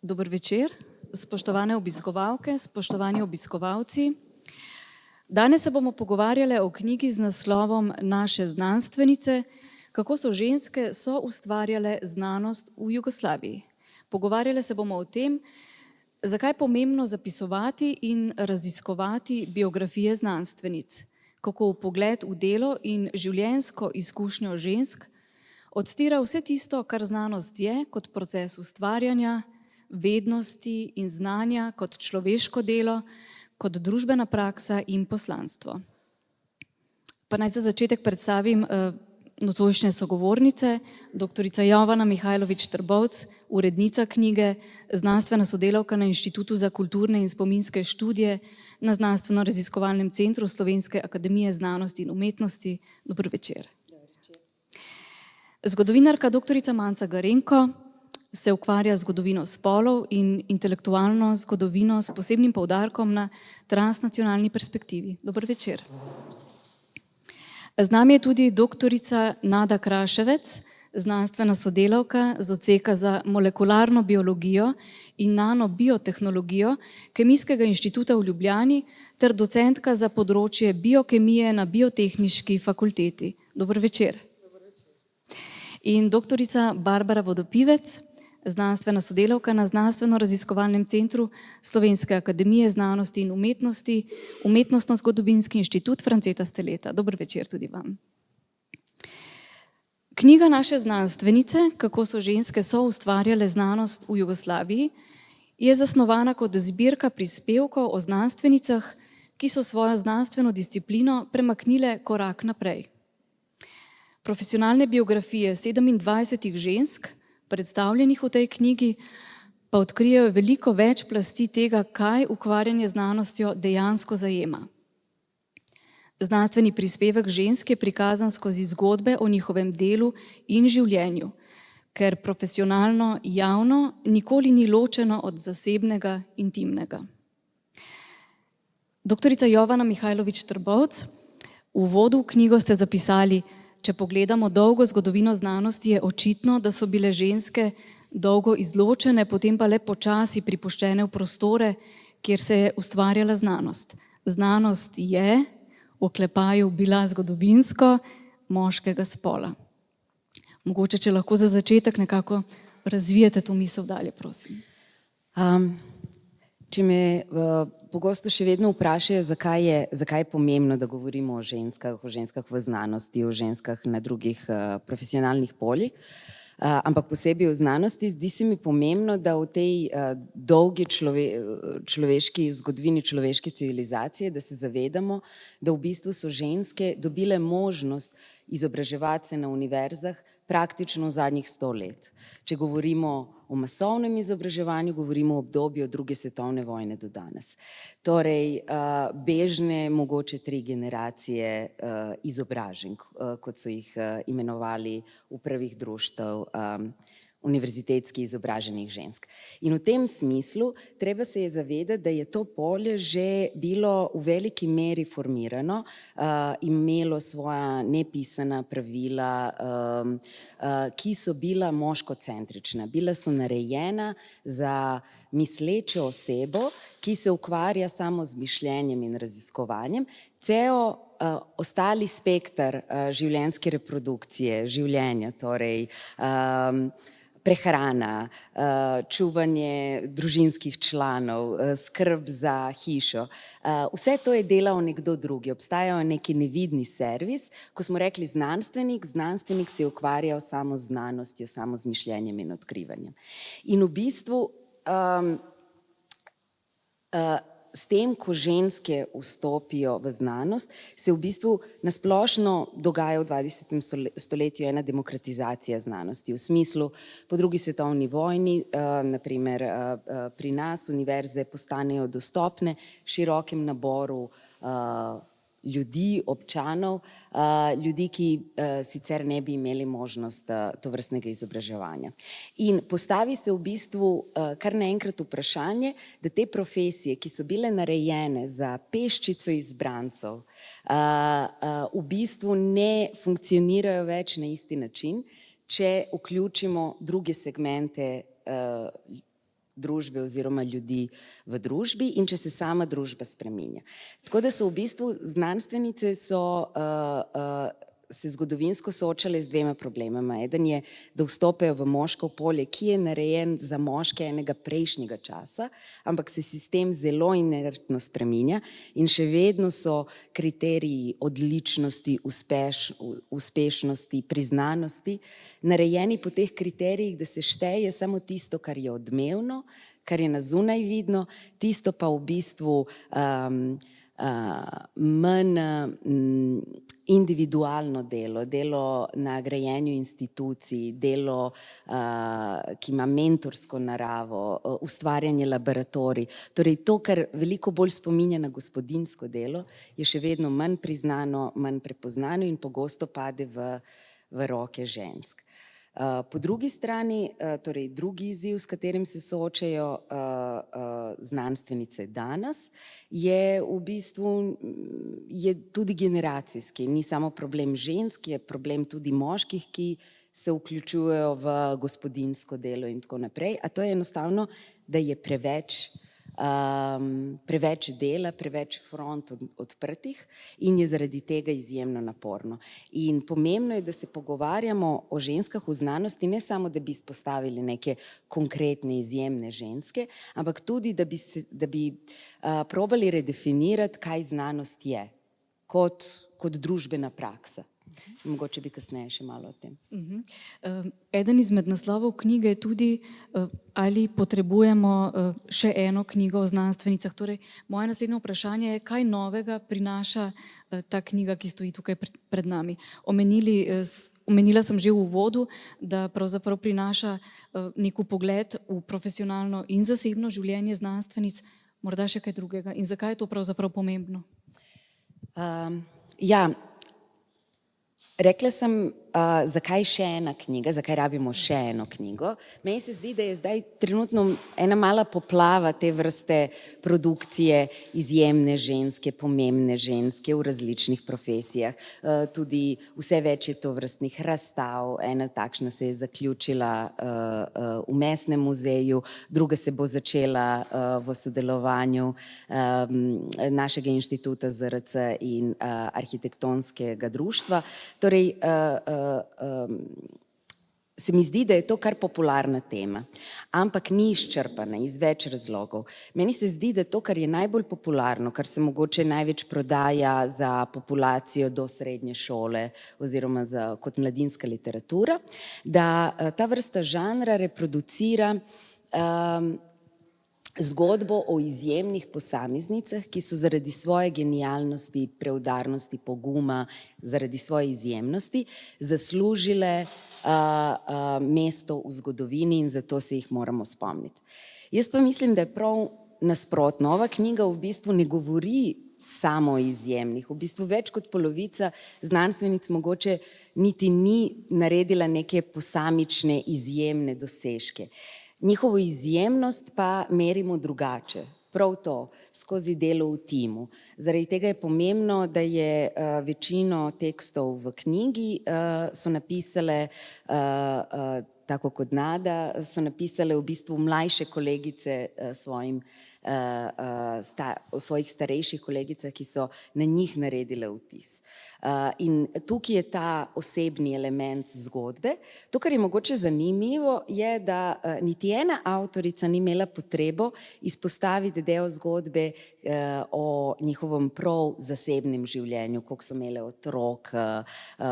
Dober večer, spoštovane obiskovalke, spoštovani obiskovalci. Danes se bomo pogovarjali o knjigi z naslovom Naše znanstvenice, kako so ženske soustvarjale znanost v Jugoslaviji. Pogovarjali se bomo o tem, zakaj je pomembno zapisovati in raziskovati biografije znanstvenic, kako vpogled v delo in življenjsko izkušnjo žensk odstira vse tisto, kar znanost je kot proces ustvarjanja, vednosti in znanja kot človeško delo, kot družbena praksa in poslanstvo. Pa naj za začetek predstavim nocojšnje sogovornice, doktorica Jovana Mihajlović-Trbovc, urednica knjige, znanstvena sodelavka na Inštitutu za kulturne in spominske študije na Znanstveno-raziskovalnem centru Slovenske akademije znanosti in umetnosti. Dober večer. Zgodovinarka doktorica Manca Garenko se ukvarja z zgodovino spolov in intelektualno zgodovino s posebnim poudarkom na transnacionalni perspektivi. Dober večer. Z nami je tudi doktorica Nada Kraševec, znanstvena sodelavka z odseka za molekularno biologijo in nanobiotehnologijo Kemijskega inštituta v Ljubljani ter docentka za področje biokemije na Biotehniški fakulteti. Dober večer. In doktorica Barbara Vodopivec, znanstvena sodelavka na Znanstveno-raziskovalnem centru Slovenske akademije znanosti in umetnosti, Umetnostno-zgodovinski inštitut Franceta Steleta. Dober večer tudi vam. Knjiga Naše znanstvenice, kako so ženske soustvarjale znanost v Jugoslaviji, je zasnovana kot zbirka prispevkov o znanstvenicah, ki so svojo znanstveno disciplino premaknile korak naprej. Profesionalne biografije 27 žensk, predstavljenih v tej knjigi, pa odkrijejo veliko več plasti tega, kaj ukvarjanje znanostjo dejansko zajema. Znanstveni prispevek žensk je prikazan skozi zgodbe o njihovem delu in življenju, ker profesionalno, javno nikoli ni ločeno od zasebnega, intimnega. Doktorica Jovana Mihajlović-Trbovc, v uvodu v knjigo ste zapisali: če pogledamo dolgo zgodovino znanosti, je očitno, da so bile ženske dolgo izločene, potem pa le počasi pripuščene v prostore, kjer se je ustvarjala znanost. Znanost je, v oklepaju, bila zgodovinsko moškega spola. Mogoče, če lahko za začetek nekako razvijete to misel dalje, prosim. Če me pogosto še vedno vprašajo, zakaj je pomembno, da govorimo o ženskah v znanosti, o ženskah na drugih profesionalnih poljih, ampak posebej v znanosti, zdi se mi pomembno, da v tej dolgi človeški zgodovini človeške civilizacije, da se zavedamo, da v bistvu so ženske dobile možnost izobraževati se na univerzah praktično v zadnjih 100 let. Če govorimo o masovnem izobraževanju, govorimo o obdobju od druge svetovne vojne do danes. Torej, bežne mogoče 3 generacije izobraženk, kot so jih imenovali v prvih društev univerzitetski izobraženih žensk. In v tem smislu treba se je zavedati, da je to polje že bilo v veliki meri formirano, imelo svoja nepisana pravila, ki so bila moškocentrična. Bila so narejena za mislečo osebo, ki se ukvarja samo z mišljenjem in raziskovanjem. Cel ostali spekter življenjske reprodukcije, življenja, torej prehrana, čuvanje družinskih članov, skrb za hišo. Vse to je delal nekdo drugi. Obstajal neki nevidni servis. Ko smo rekli znanstvenik se je ukvarjal samo z znanostjo, samo z mišljenjem in odkrivanjem. In v bistvu s tem, ko ženske vstopijo v znanost, se v bistvu nasplošno dogaja v 20. stoletju ena demokratizacija znanosti. V smislu, po drugi svetovni vojni, naprimer pri nas univerze postanejo dostopne širokem naboru ljudi, občanov, ljudi, ki sicer ne bi imeli možnost tovrstnega izobraževanja. In postavi se v bistvu kar naenkrat vprašanje, da te profesije, ki so bile narejene za peščico izbrancev, v bistvu ne funkcionirajo več na isti način, če vključimo druge segmente družbe oziroma ljudi v družbi in če se sama družba spreminja. Tako da so v bistvu znanstvenice se zgodovinsko soočale z dvema problemama. Eden je, da vstopajo v moško polje, ki je narejen za moške enega prejšnjega časa, ampak se sistem zelo inertno spreminja in še vedno so kriteriji odličnosti, uspešnosti, priznanosti narejeni po teh kriterijih, da se šteje samo tisto, kar je odmevno, kar je na zunaj vidno, tisto pa v bistvu manj individualno delo, delo na grajenju institucij, delo, ki ima mentorsko naravo, ustvarjanje laboratorij. Torej to, kar veliko bolj spominja na gospodinjsko delo, je še vedno manj priznano, manj prepoznano in pogosto pade v roke žensk. Po drugi strani, torej drugi izziv, s katerim se soočajo znanstvenice danes, je v bistvu tudi generacijski. Ni samo problem žensk, je problem tudi moških, ki se vključujejo v gospodinjsko delo in tako naprej. A to je enostavno, da je preveč dela, preveč front odprtih in je zaradi tega izjemno naporno. In pomembno je, da se pogovarjamo o ženskah v znanosti, ne samo, da bi izpostavili neke konkretne izjemne ženske, ampak tudi, da bi probali redefinirati, kaj znanost je kot družbena praksa. Mogoče bi kasneje še malo o tem. Eden izmed naslovov knjige je tudi, ali potrebujemo še eno knjigo o znanstvenicah. Torej, moje naslednje vprašanje je, kaj novega prinaša ta knjiga, ki stoji tukaj pred nami. Omenila sem že v uvodu, da pravzaprav prinaša nek pogled v profesionalno in zasebno življenje znanstvenic, morda še kaj drugega. In zakaj je to pravzaprav pomembno? Rekla sem, zakaj še ena knjiga, zakaj rabimo še eno knjigo. Meni se zdi, da je zdaj trenutno ena mala poplava te vrste produkcije izjemne ženske, pomembne ženske v različnih profesijah. Tudi vse več je tovrstnih razstav, ena takšna se je zaključila v Mestnem muzeju, druga se bo začela v sodelovanju našega inštituta ZRC in arhitektonskega društva. Torej, se mi zdi, da je to kar popularna tema, ampak ni izčrpana iz več razlogov. Meni se zdi, da to, kar je najbolj popularno, kar se mogoče največ prodaja za populacijo do srednje šole oziroma kot mladinska literatura, da ta vrsta žanra reproducira zgodbo o izjemnih posameznicah, ki so zaradi svoje genialnosti, preudarnosti, poguma, zaradi svoje izjemnosti zaslužile mesto v zgodovini in zato se jih moramo spomniti. Jaz pa mislim, da je prav nasprotno. Ova knjiga v bistvu ne govori samo o izjemnih. V bistvu več kot polovica znanstvenic mogoče niti ni naredila neke posamične izjemne dosežke. Njihovo izjemnost pa merimo drugače, prav to, skozi delo v timu. Zaradi tega je pomembno, da je večino tekstov v knjigi so napisale, tako kot Nada, so napisale v bistvu mlajše kolegice o svojih starejših kolegicah, ki so na njih naredile vtis. In tukaj je ta osebni element zgodbe. To, kar je mogoče zanimivo, je, da niti ena avtorica ni imela potrebo izpostaviti del zgodbe o njihovem prav zasebnem življenju, koliko so imele otrok,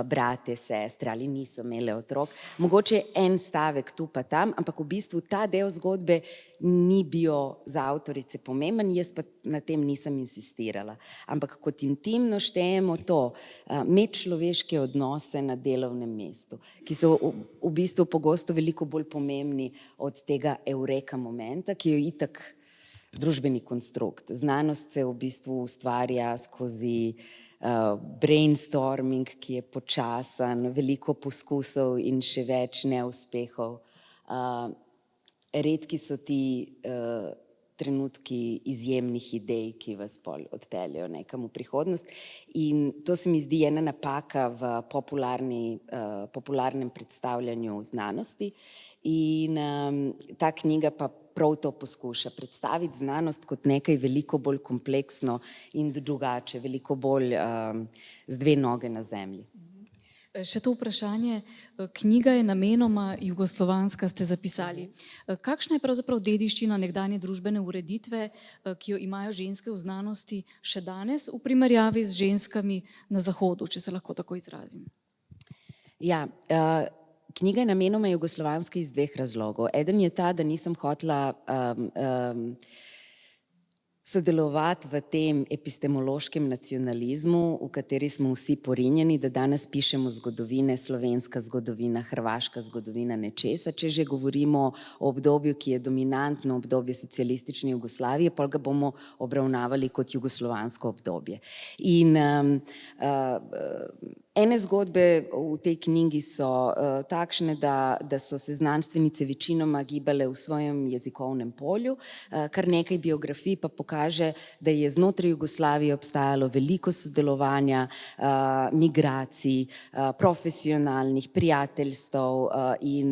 brate, sestre ali niso imele otrok. Mogoče en stavek tu pa tam, ampak v bistvu ta del zgodbe ni bil za avtorice pomemben, jaz pa na tem nisem insistirala. Ampak kot intimno štejemo to, medčloveške odnose na delovnem mestu, ki so v bistvu pogosto veliko bolj pomembni od tega eureka momenta, ki je itak družbeni konstrukt. Znanost se v bistvu ustvarja skozi brainstorming, ki je počasen, veliko poskusov in še več neuspehov. Redki so ti trenutki izjemnih idej, ki vas odpeljejo nekam v prihodnost. In to se mi zdi ena napaka v popularnem predstavljanju znanosti. In ta knjiga pa prav to poskuša, predstaviti znanost kot nekaj veliko bolj kompleksno in drugače, veliko bolj z dve noge na zemlji. Še to vprašanje, knjiga je namenoma jugoslovanska, ste zapisali. Kakšna je pravzaprav dediščina nekdanje družbene ureditve, ki jo imajo ženske v znanosti še danes v primerjavi z ženskami na Zahodu, če se lahko tako izrazim? Ja, knjiga je namenoma jugoslovanska iz dveh razlogov. Eden je ta, da nisem hotela sodelovati v tem epistemološkem nacionalizmu, v kateri smo vsi porinjeni, da danes pišemo zgodovine, slovenska zgodovina, hrvaška zgodovina nečesa, če že govorimo o obdobju, ki je dominantno obdobje socialistične Jugoslavije, pa ga bomo obravnavali kot jugoslovansko obdobje. In ene zgodbe v tej knjigi so takšne, da so se znanstvenice večinoma gibale v svojem jezikovnem polju, kar nekaj biografij pa pokaže, da je znotraj Jugoslavije obstajalo veliko sodelovanja, migracij, profesionalnih, prijateljstev in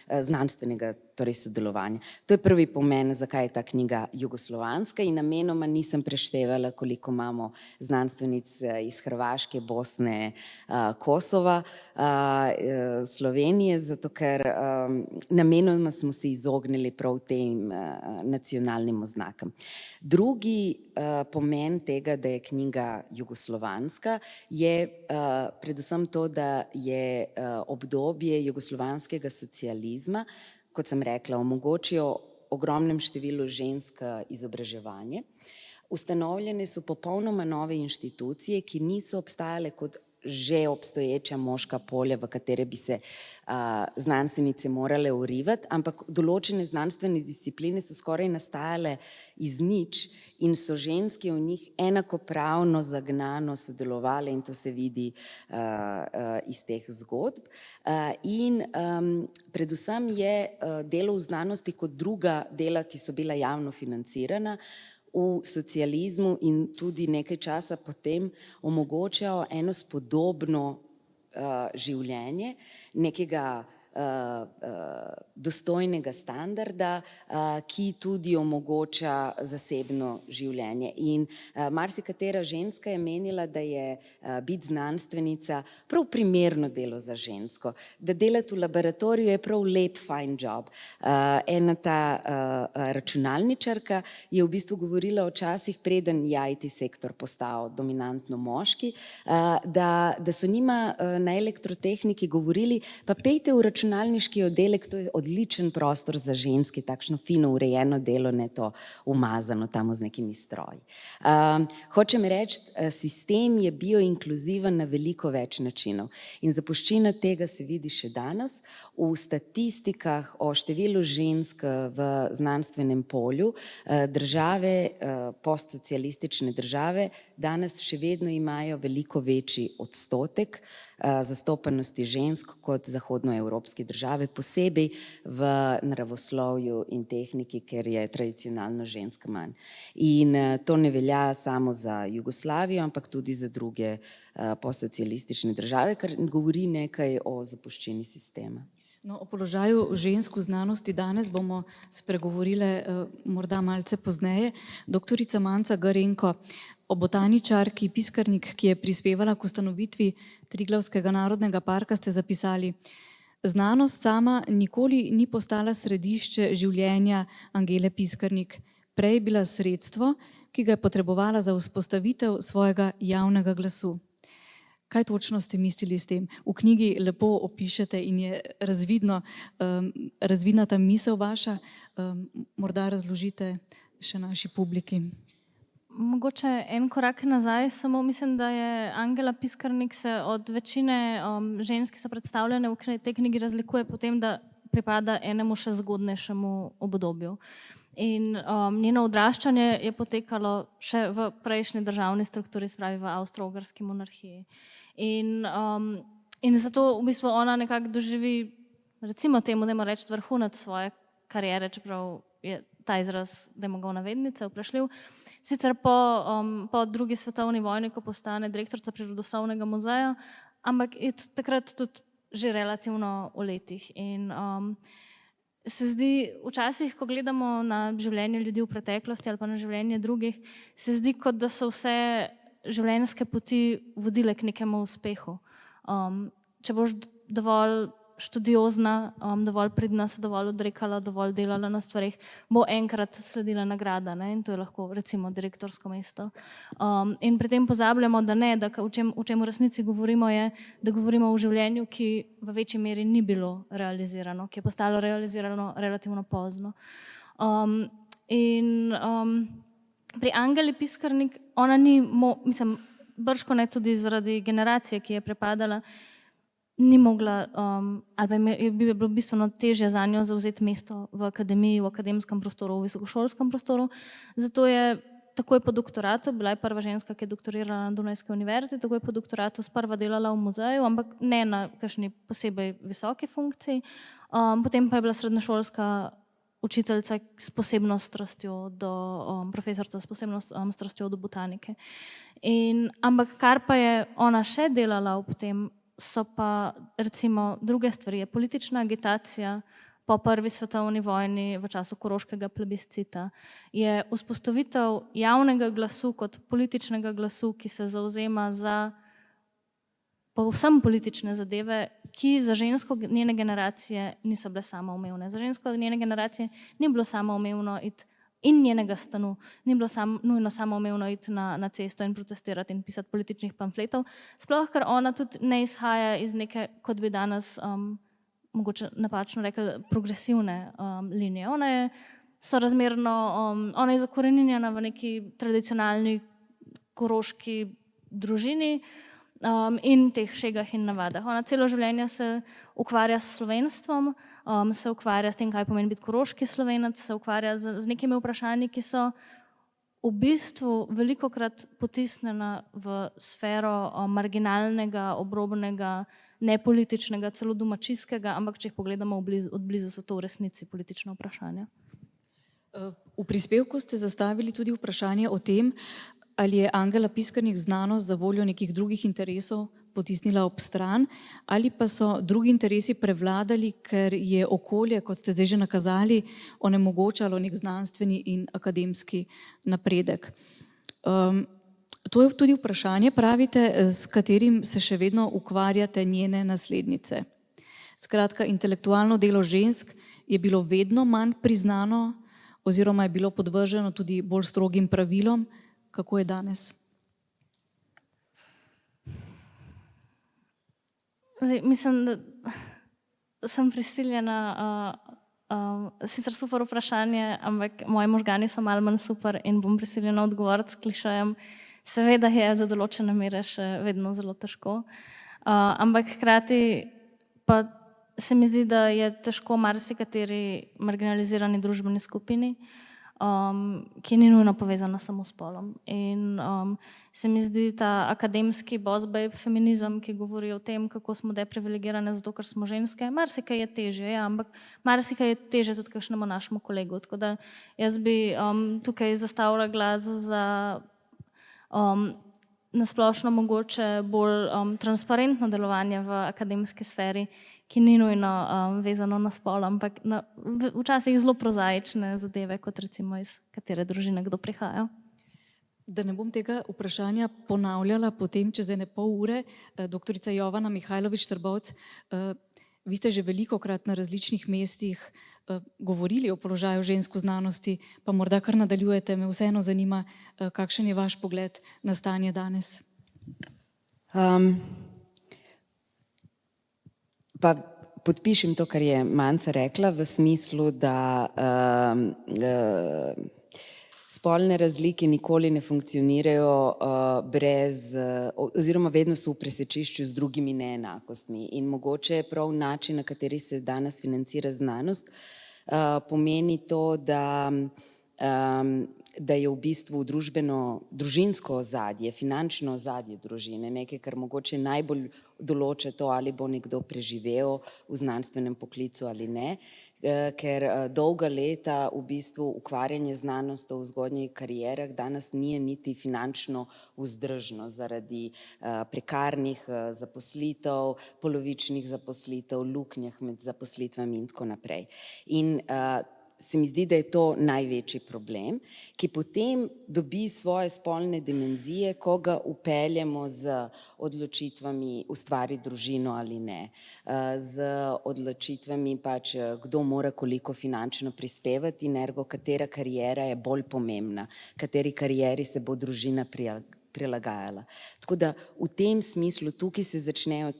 znanstvenega torej sodelovanja. To je prvi pomen, zakaj je ta knjiga jugoslovanska, in namenoma nisem preštevala, koliko imamo znanstvenic iz Hrvaške, Bosne, Kosova, Slovenije, zato ker namenoma smo se izognili prav tem nacionalnim oznakam. Drugi pomen tega, da je knjiga jugoslovanska, je predvsem to, da je obdobje jugoslovanskega socializma, kot sem rekla, omogočijo ogromnem številu žensk izobraževanje. Ustanovljene so popolnoma nove inštitucije, ki niso obstajale kot že obstoječa moška polja, v katere bi se znanstvenice morale vrivati, ampak določene znanstvene discipline so skoraj nastajale iz nič in so ženske v njih enakopravno zagnano sodelovale, in to se vidi iz teh zgodb. In predvsem je delo v znanosti kot druga dela, ki so bila javno financirana, v socializmu in tudi nekaj časa potem omogočajo eno spodobno življenje, nekega dostojnega standarda, ki tudi omogoča zasebno življenje. In marsikatera ženska je menila, da je biti znanstvenica prav primerno delo za žensko, da delati v laboratoriju je prav lep, fajn job. Ena ta računalničarka je v bistvu govorila včasih, preden je IT sektor postal dominantno moški, da so njima na elektrotehniki govorili, pa pejte v računalniški oddelek, to je odličen prostor za ženske, takšno fino urejeno delo, ne to umazano tam z nekimi stroji. Hočem reči, sistem je bioinkluziven na veliko več načinov in zapuščina tega se vidi še danes. V statistikah o številu žensk v znanstvenem polju države, postsocialistične države, danes še vedno imajo veliko večji odstotek zastopanosti žensk kot zahodnoevropske države, posebej v naravoslovju in tehniki, ker je tradicionalno žensk manj. In to ne velja samo za Jugoslavijo, ampak tudi za druge postsocialistične države, kar govori nekaj o zapuščini sistema. No, o položaju žensk v znanosti danes bomo spregovorile morda malce pozneje. Doktorica Manca Garenko, o botaničarki Piskarnik, ki je prispevala k ustanovitvi Triglavskega narodnega parka, ste zapisali: znanost sama nikoli ni postala središče življenja Angele Piskarnik. Prej je bila sredstvo, ki ga je potrebovala za vzpostavitev svojega javnega glasu. Kaj točno ste mislili s tem? V knjigi lepo opišete in je razvidna ta misel vaša. Morda razložite še naši publiki. Mogoče en korak nazaj, samo mislim, da je Angela Piskarnik se od večine žensk, ki so predstavljene v tej knjigi, razlikuje po tem, da pripada enemu še zgodnejšemu obdobju. In njeno odraščanje je potekalo še v prejšnji državni strukturi, se pravi v Avstro-Ogrski monarhiji. In zato v bistvu ona nekako doživi, recimo temu, da ima reči, vrhunec svoje kariere, čeprav je ta izraz, da ima ga v navednice, vprašljiv. Sicer po drugi svetovni vojni, ko postane direktorica Prirodoslovnega muzeja, ampak je takrat tudi že relativno v letih. In se zdi, včasih, ko gledamo na življenje ljudi v preteklosti ali pa na življenje drugih, se zdi, kot da so vse življenjske poti vodile k nekemu uspehu. Če boš dovolj študiozna, dovolj pridna, se dovolj odrekala, dovolj delala na stvarih, bo enkrat sledila nagrada, ne? In to je lahko recimo direktorsko mesto. In pri tem pozabljamo, da ne, da o čem v resnici govorimo je, da govorimo o življenju, ki v večji meri ni bilo realizirano, ki je postalo realizirano relativno pozno. Pri Angeli Piskarnik, ona ni, mislim, bržkone tudi zaradi generacije, ki je prepadala, ni mogla, ali pa je bilo bistveno težje za njo zauzeti mesto v akademiji, v akademskem prostoru, v visokošolskem prostoru. Zato je takoj po doktoratu, bila je prva ženska, ki je doktorirala na Dunajski univerzi, takoj po doktoratu sprva delala v muzeju, ampak ne na kakšni posebej visoki funkciji. Potem pa je bila srednješolska učiteljica s posebno strastjo do, profesorica s posebno strastjo do botanike. Ampak kar pa je ona še delala ob tem, so pa recimo druge stvari, je politična agitacija po prvi svetovni vojni v času koroškega plebiscita, je vzpostavitev javnega glasu kot političnega glasu, ki se zauzema za povsem politične zadeve, ki za žensko njene generacije niso bile samoumevne. Za žensko njene generacije ni bilo samoumevno iti in njenega stanu, ni bilo nujno samoumevno iti na cesto in protestirati in pisati političnih pamfletov, sploh ker ona tudi ne izhaja iz neke, kot bi danes mogoče napačno rekli, progresivne linije. Ona je sorazmerno, ona je zakoreninjena v neki tradicionalni koroški družini in teh šegah in navadah. Ona celo življenje se ukvarja s slovenstvom, se ukvarja s tem, kaj pomeni biti koroški Slovenec, se ukvarja z nekimi vprašanji, ki so v bistvu velikokrat potisnjena v sfero marginalnega, obrobnega, nepolitičnega, celo domačijskega, ampak če jih pogledamo od blizu, so to v resnici politična vprašanja. V prispevku ste zastavili tudi vprašanje o tem, ali je Angela Piskarnik znanost za voljo nekih drugih interesov potisnila ob stran, ali pa so drugi interesi prevladali, ker je okolje, kot ste zdaj že nakazali, onemogočalo nek znanstveni in akademski napredek. To je tudi vprašanje, pravite, s katerim se še vedno ukvarjate njene naslednice. Skratka, intelektualno delo žensk je bilo vedno manj priznano oziroma je bilo podvrženo tudi bolj strogim pravilom. Kako je danes? Mislim, da sem prisiljena, sicer super vprašanje, ampak moji možgani so malo manj super in bom prisiljena odgovoriti s klišejem. Seveda je do določene mere še vedno zelo težko, ampak hkrati pa se mi zdi, da je težko marsikateri marginalizirani družbeni skupini, ki ni nujno povezana samo s spolom. In se mi zdi ta akademski boss babe feminizem, ki govori o tem, kako smo deprivilegirane zato, ker smo ženske, marsikaj je težje, ja, ampak marsikaj je težje tudi kakšnemu našemu kolegu. Tako da jaz bi tukaj zastavila glas za nasplošno mogoče bolj transparentno delovanje v akademski sferi, ki ni nujno vezano na spol, ampak včasih zelo prozaične zadeve, kot recimo iz katere družine kdo prihaja. Da ne bom tega vprašanja ponavljala potem čez 1,5 ure, doktorica Jovana Mihajlović-Trbovc, vi ste že velikokrat na različnih mestih govorili o položaju žensk v znanosti, pa morda kar nadaljujete, me vseeno zanima, kakšen je vaš pogled na stanje danes? Pa podpišem to, kar je Manca rekla, v smislu, da spolne razlike nikoli ne funkcionirajo brez, oziroma vedno so v presečišču z drugimi neenakostmi. In mogoče je prav način, na kateri se danes financira znanost, pomeni to, da je v bistvu družinsko ozadje, finančno ozadje družine, nekaj, kar mogoče najbolj določa to, ali bo nekdo preživel v znanstvenem poklicu ali ne. ker dolga leta v bistvu ukvarjanje z znanostjo v zgodnjih karierah danes ni niti finančno vzdržno zaradi prekarnih zaposlitev, polovičnih zaposlitev, luknjah med zaposlitvami in tako naprej. In se mi zdi, da je to največji problem, ki potem dobi svoje spolne dimenzije, ko ga upeljemo z odločitvami ustvari družino ali ne, z odločitvami pač, kdo mora koliko finančno prispevati in ergo katera kariera je bolj pomembna, kateri karieri se bo družina prilagajala. Tako da v tem smislu tukaj se začnejo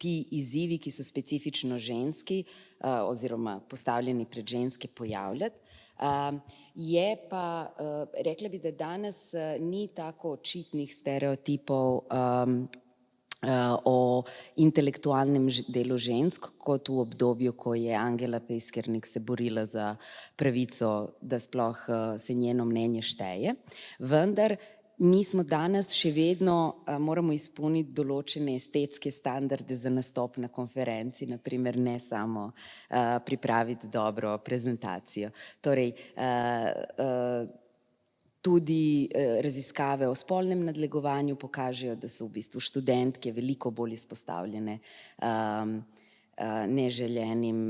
ti izzivi, ki so specifično ženski oziroma postavljeni pred ženske, pojavljati. Je pa, rekla bi, da danes ni tako očitnih stereotipov o intelektualnem delu žensk, kot v obdobju, ko je Angela Piskernik se borila za pravico, da sploh se njeno mnenje šteje. Vendar mi smo danes še vedno, moramo izpolniti določene estetske standarde za nastop na konferenci, naprimer ne samo pripraviti dobro prezentacijo. Torej, tudi raziskave o spolnem nadlegovanju pokažejo, da so v bistvu študentke veliko bolj izpostavljene neželenim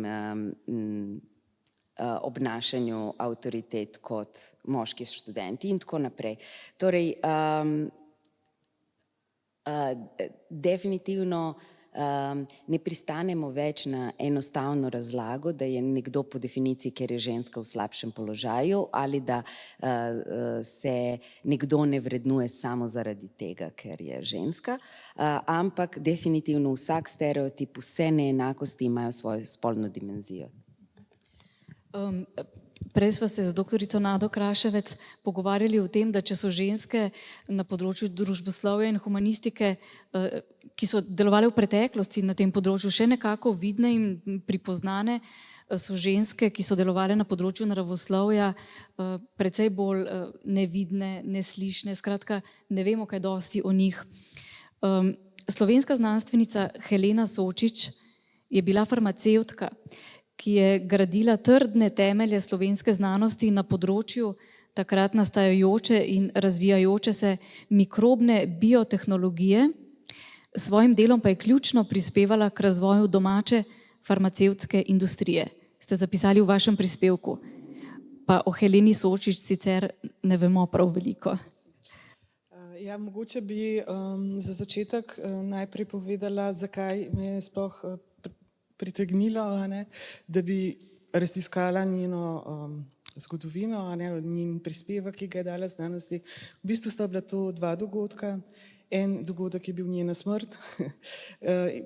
obnašanju avtoritet kot moški študenti in tako naprej. Torej, definitivno ne pristanemo več na enostavno razlago, da je nekdo po definiciji, ker je ženska, v slabšem položaju ali da se nekdo ne vrednuje samo zaradi tega, ker je ženska, ampak definitivno vsak stereotip, vse neenakosti imajo svojo spolno dimenzijo. Prej sva se z doktorico Nado Kraševec pogovarjali o tem, da če so ženske na področju družboslovja in humanistike, ki so delovale v preteklosti na tem področju, še nekako vidne in pripoznane, so ženske, ki so delovale na področju naravoslovja, precej bolj nevidne, neslišne, skratka, ne vemo kaj dosti o njih. Slovenska znanstvenica Helena Sočič je bila farmacevtka, ki je gradila trdne temelje slovenske znanosti na področju takrat nastajajoče in razvijajoče se mikrobne biotehnologije, s svojim delom pa je ključno prispevala k razvoju domače farmacevtske industrije. Ste zapisali v vašem prispevku, pa o Heleni Sočič sicer ne vemo prav veliko. Ja, mogoče bi za začetek najprej povedala, zakaj me je sploh pritegnilo, da bi raziskala njeno zgodovino, njen prispevek, ki ga je dala znanosti. V bistvu sta bila to dva dogodka. En dogodek je bil njena smrt,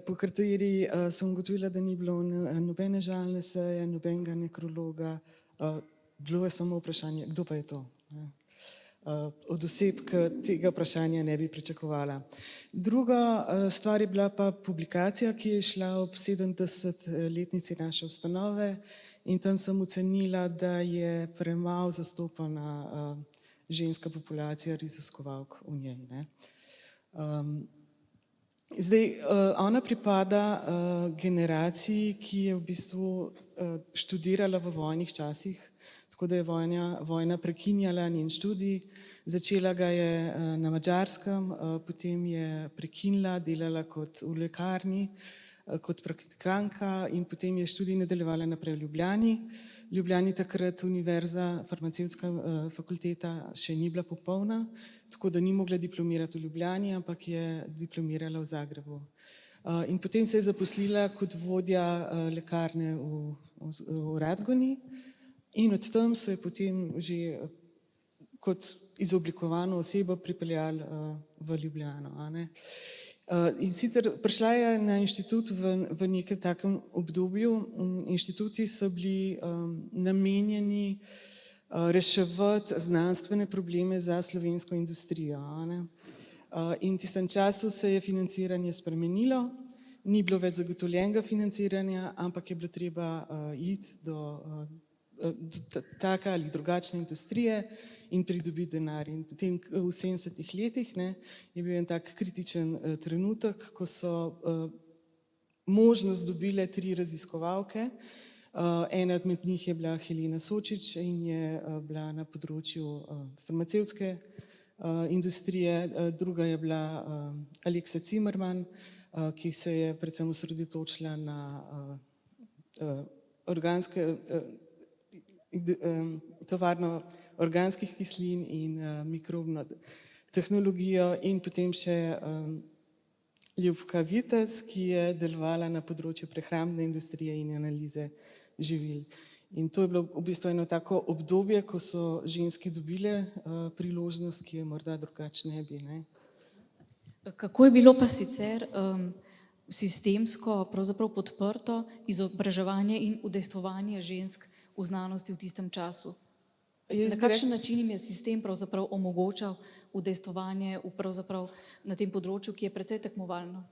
po kateri sem ugotovila, da ni bilo nobene žalne seje, nobenega nekrologa, bilo je samo vprašanje, kdo pa je to. Od oseb, ki tega vprašanja ne bi pričakovala. Druga stvar je bila pa publikacija, ki je šla ob 70-letnici naše ustanove in tam sem ocenila, da je premalo zastopana ženska populacija raziskovalk v njej. Zdaj, ona pripada generaciji, ki je v bistvu študirala v vojnih časih, tako da je vojna prekinjala njen študij, začela ga je na Madžarskem, potem je prekinila, delala v lekarni, kot praktikantka in potem je študij nadaljevala naprej v Ljubljani. V Ljubljani takrat univerza, farmacevtska fakulteta še ni bila popolna, tako da ni mogla diplomirati v Ljubljani, ampak je diplomirala v Zagrebu. In potem se je zaposlila kot vodja lekarne v Radgoni. In od tam so je potem že kot izoblikovano osebo pripeljali v Ljubljano. In sicer prišla je na inštitut v nekem takem obdobju. Inštituti so bili namenjeni reševati znanstvene probleme za slovensko industrijo. In v tistem času se je financiranje spremenilo, ni bilo več zagotovljenega financiranja, ampak je bilo treba iti do take ali drugačne industrije in pridobiti denar. In v 70-ih letih je bil en tak kritičen trenutek, ko so možnost dobile 3 raziskovalke. Ena med njih je bila Helena Sočič in je bila na področju farmacevtske industrije, druga je bila Aleksa Cimerman, ki se je predvsem osredotočila na tovarno organskih kislin in mikrobno tehnologijo, in potem še Ljubka Vitez, ki je delovala na področju prehrambne industrije in analize živil. In to je bilo v bistvu eno tako obdobje, ko so ženske dobile priložnost, ki je morda drugače ne bi. Ne? Kako je bilo pa sicer sistemsko pravzaprav podprto izobraževanje in udejstvovanje žensk v znanosti v tistem času? Na kakšen način jim je sistem pravzaprav omogočal udejstvovanje na tem področju, ki je precej tekmovalno?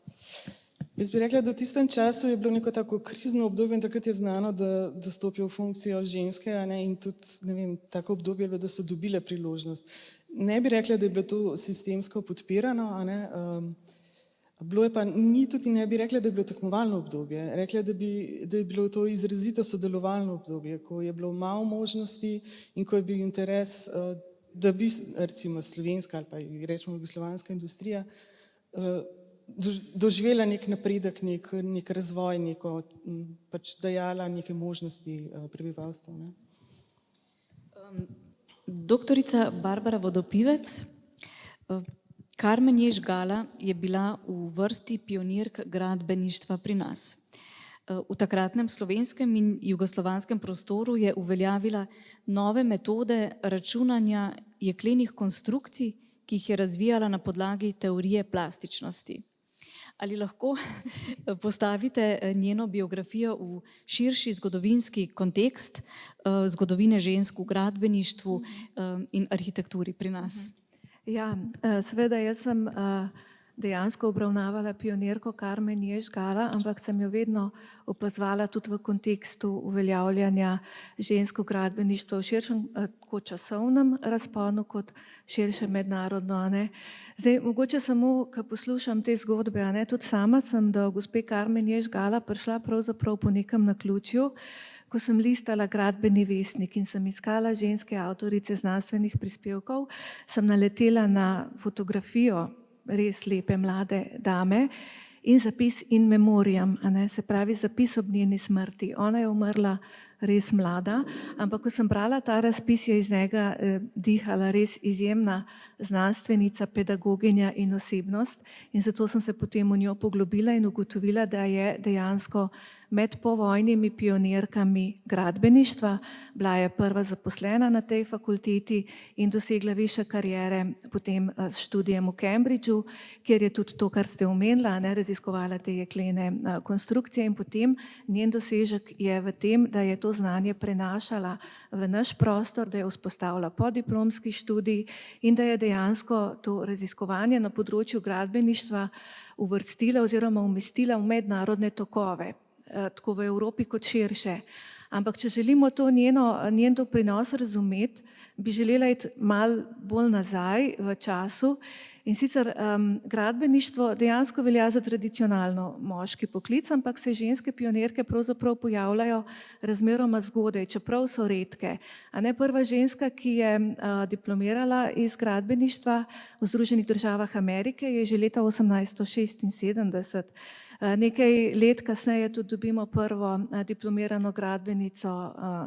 Jaz bi rekla, da v tistem času je bilo neko tako krizno obdobje in takrat je znano, da stopijo v funkcijo ženske, in tudi, ne vem, tako obdobje je bilo, da so dobile priložnost. Ne bi rekla, da je bilo to sistemsko podpirano, bilo je pa, ni tudi ne bi rekla, da je bilo tekmovalno obdobje. Rekla, da je bilo to izrazito sodelovalno obdobje, ko je bilo malo možnosti in ko je bil interes, da bi recimo slovenska ali pa rečemo jugoslovanska industrija doživela nek napredek, nek razvoj, pač dajala neke možnosti prebivalstvu. Ne? Doktorica Barbara Vodopivec, Karmen Jež-Gala je bila v vrsti pionirk gradbeništva pri nas. V takratnem slovenskem in jugoslovanskem prostoru je uveljavila nove metode računanja jeklenih konstrukcij, ki jih je razvijala na podlagi teorije plastičnosti. Ali lahko postavite njeno biografijo v širši zgodovinski kontekst zgodovine žensk v gradbeništvu in arhitekturi pri nas? Ja, seveda jaz sem dejansko obravnavala pionirko Karmen Jež-Gala, ampak sem jo vedno opazovala tudi v kontekstu uveljavljanja žensk v gradbeništvu v širšem tako časovnem razponu kot širše mednarodno. Zdaj, mogoče samo, ko poslušam te zgodbe, tudi sama sem do gospe Karmen Jež-Gala prišla pravzaprav po nekem naključju, ko sem listala Gradbeni vestnik in sem iskala ženske avtorice znanstvenih prispevkov, sem naletela na fotografijo res lepe mlade dame in zapis in memoriam, se pravi zapis ob njeni smrti. Ona je umrla res mlada, ampak ko sem brala ta razpis, je iz njega dihala res izjemna znanstvenica, pedagoginja in osebnost, in zato sem se potem v njo poglobila in ugotovila, da je dejansko med povojnimi pionirkami gradbeništva, bila je prva zaposlena na tej fakulteti in dosegla višje kariere potem s študijem v Cambridgeu, kjer je tudi to, kar ste omenila, raziskovala te jeklene konstrukcije, in potem njen dosežek je v tem, da je to znanje prenašala v naš prostor, da je vzpostavila podiplomski študij in da je dejansko to raziskovanje na področju gradbeništva uvrstila oziroma umestila v mednarodne tokove, tako v Evropi kot širše. Ampak če želimo to njen doprinos razumeti, bi želela iti malo bolj nazaj v času. In sicer gradbeništvo dejansko velja za tradicionalno moški poklic, ampak se ženske pionirke pravzaprav pojavljajo razmeroma zgodaj, čeprav so redke. Prva ženska, ki je diplomirala iz gradbeništva v Združenih državah Amerike, je že leta 1876. Nekaj let kasneje tudi dobimo prvo diplomirano gradbenico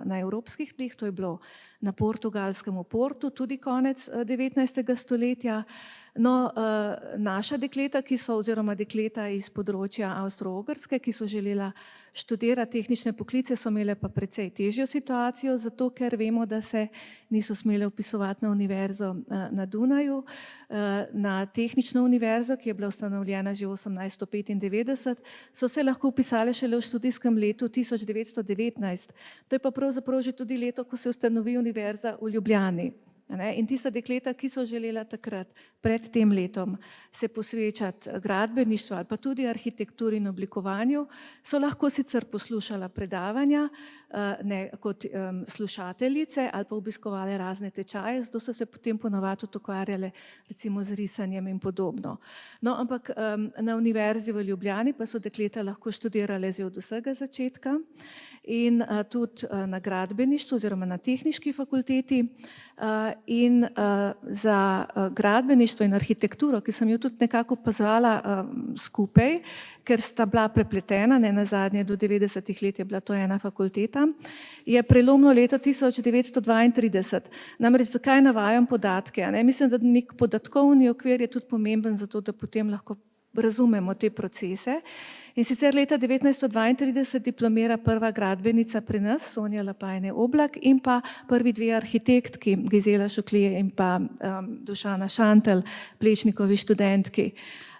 na evropskih tleh, to je bilo na portugalskem Portu, tudi konec 19. stoletja. No, naša dekleta, oziroma dekleta iz področja Avstro-Ogrske, ki so želela študirati tehnične poklice, so imele pa precej težjo situacijo, zato ker vemo, da se niso smele vpisovati na univerzo na Dunaju, na tehnično univerzo, ki je bila ustanovljena že 1895, so se lahko vpisale šele v študijskem letu 1919. To je pa pravzaprav že tudi leto, ko se ustanovi univerza v Ljubljani. In tista dekleta, ki so želela takrat, pred tem letom, se posvečati gradbeništvu ali pa tudi arhitekturi in oblikovanju, so lahko sicer poslušala predavanja kot slušateljice ali pa obiskovale razne tečaje, zato so se potem ponavadi ukvarjale recimo z risanjem in podobno. No, ampak na Univerzi v Ljubljani pa so dekleta lahko študirale že od vsega začetka in tudi na gradbeništvu oziroma na tehniški fakulteti. In za gradbeništvo in arhitekturo, ki sem jo tudi nekako opazovala skupaj, ker sta bila prepletena, ne nazadnje do 90-ih let je bila to ena fakulteta, je prelomno leto 1932. Namreč zakaj navajam podatke? Mislim, da nek podatkovni okvir je tudi pomemben za to, da potem lahko razumemo te procese. In sicer leta 1932 diplomira prva gradbenica pri nas, Sonja Lapajne Oblak, in pa prvi dve arhitektki, Gizela Šuklije in pa Dušana Šantel, Plečnikovi študentki.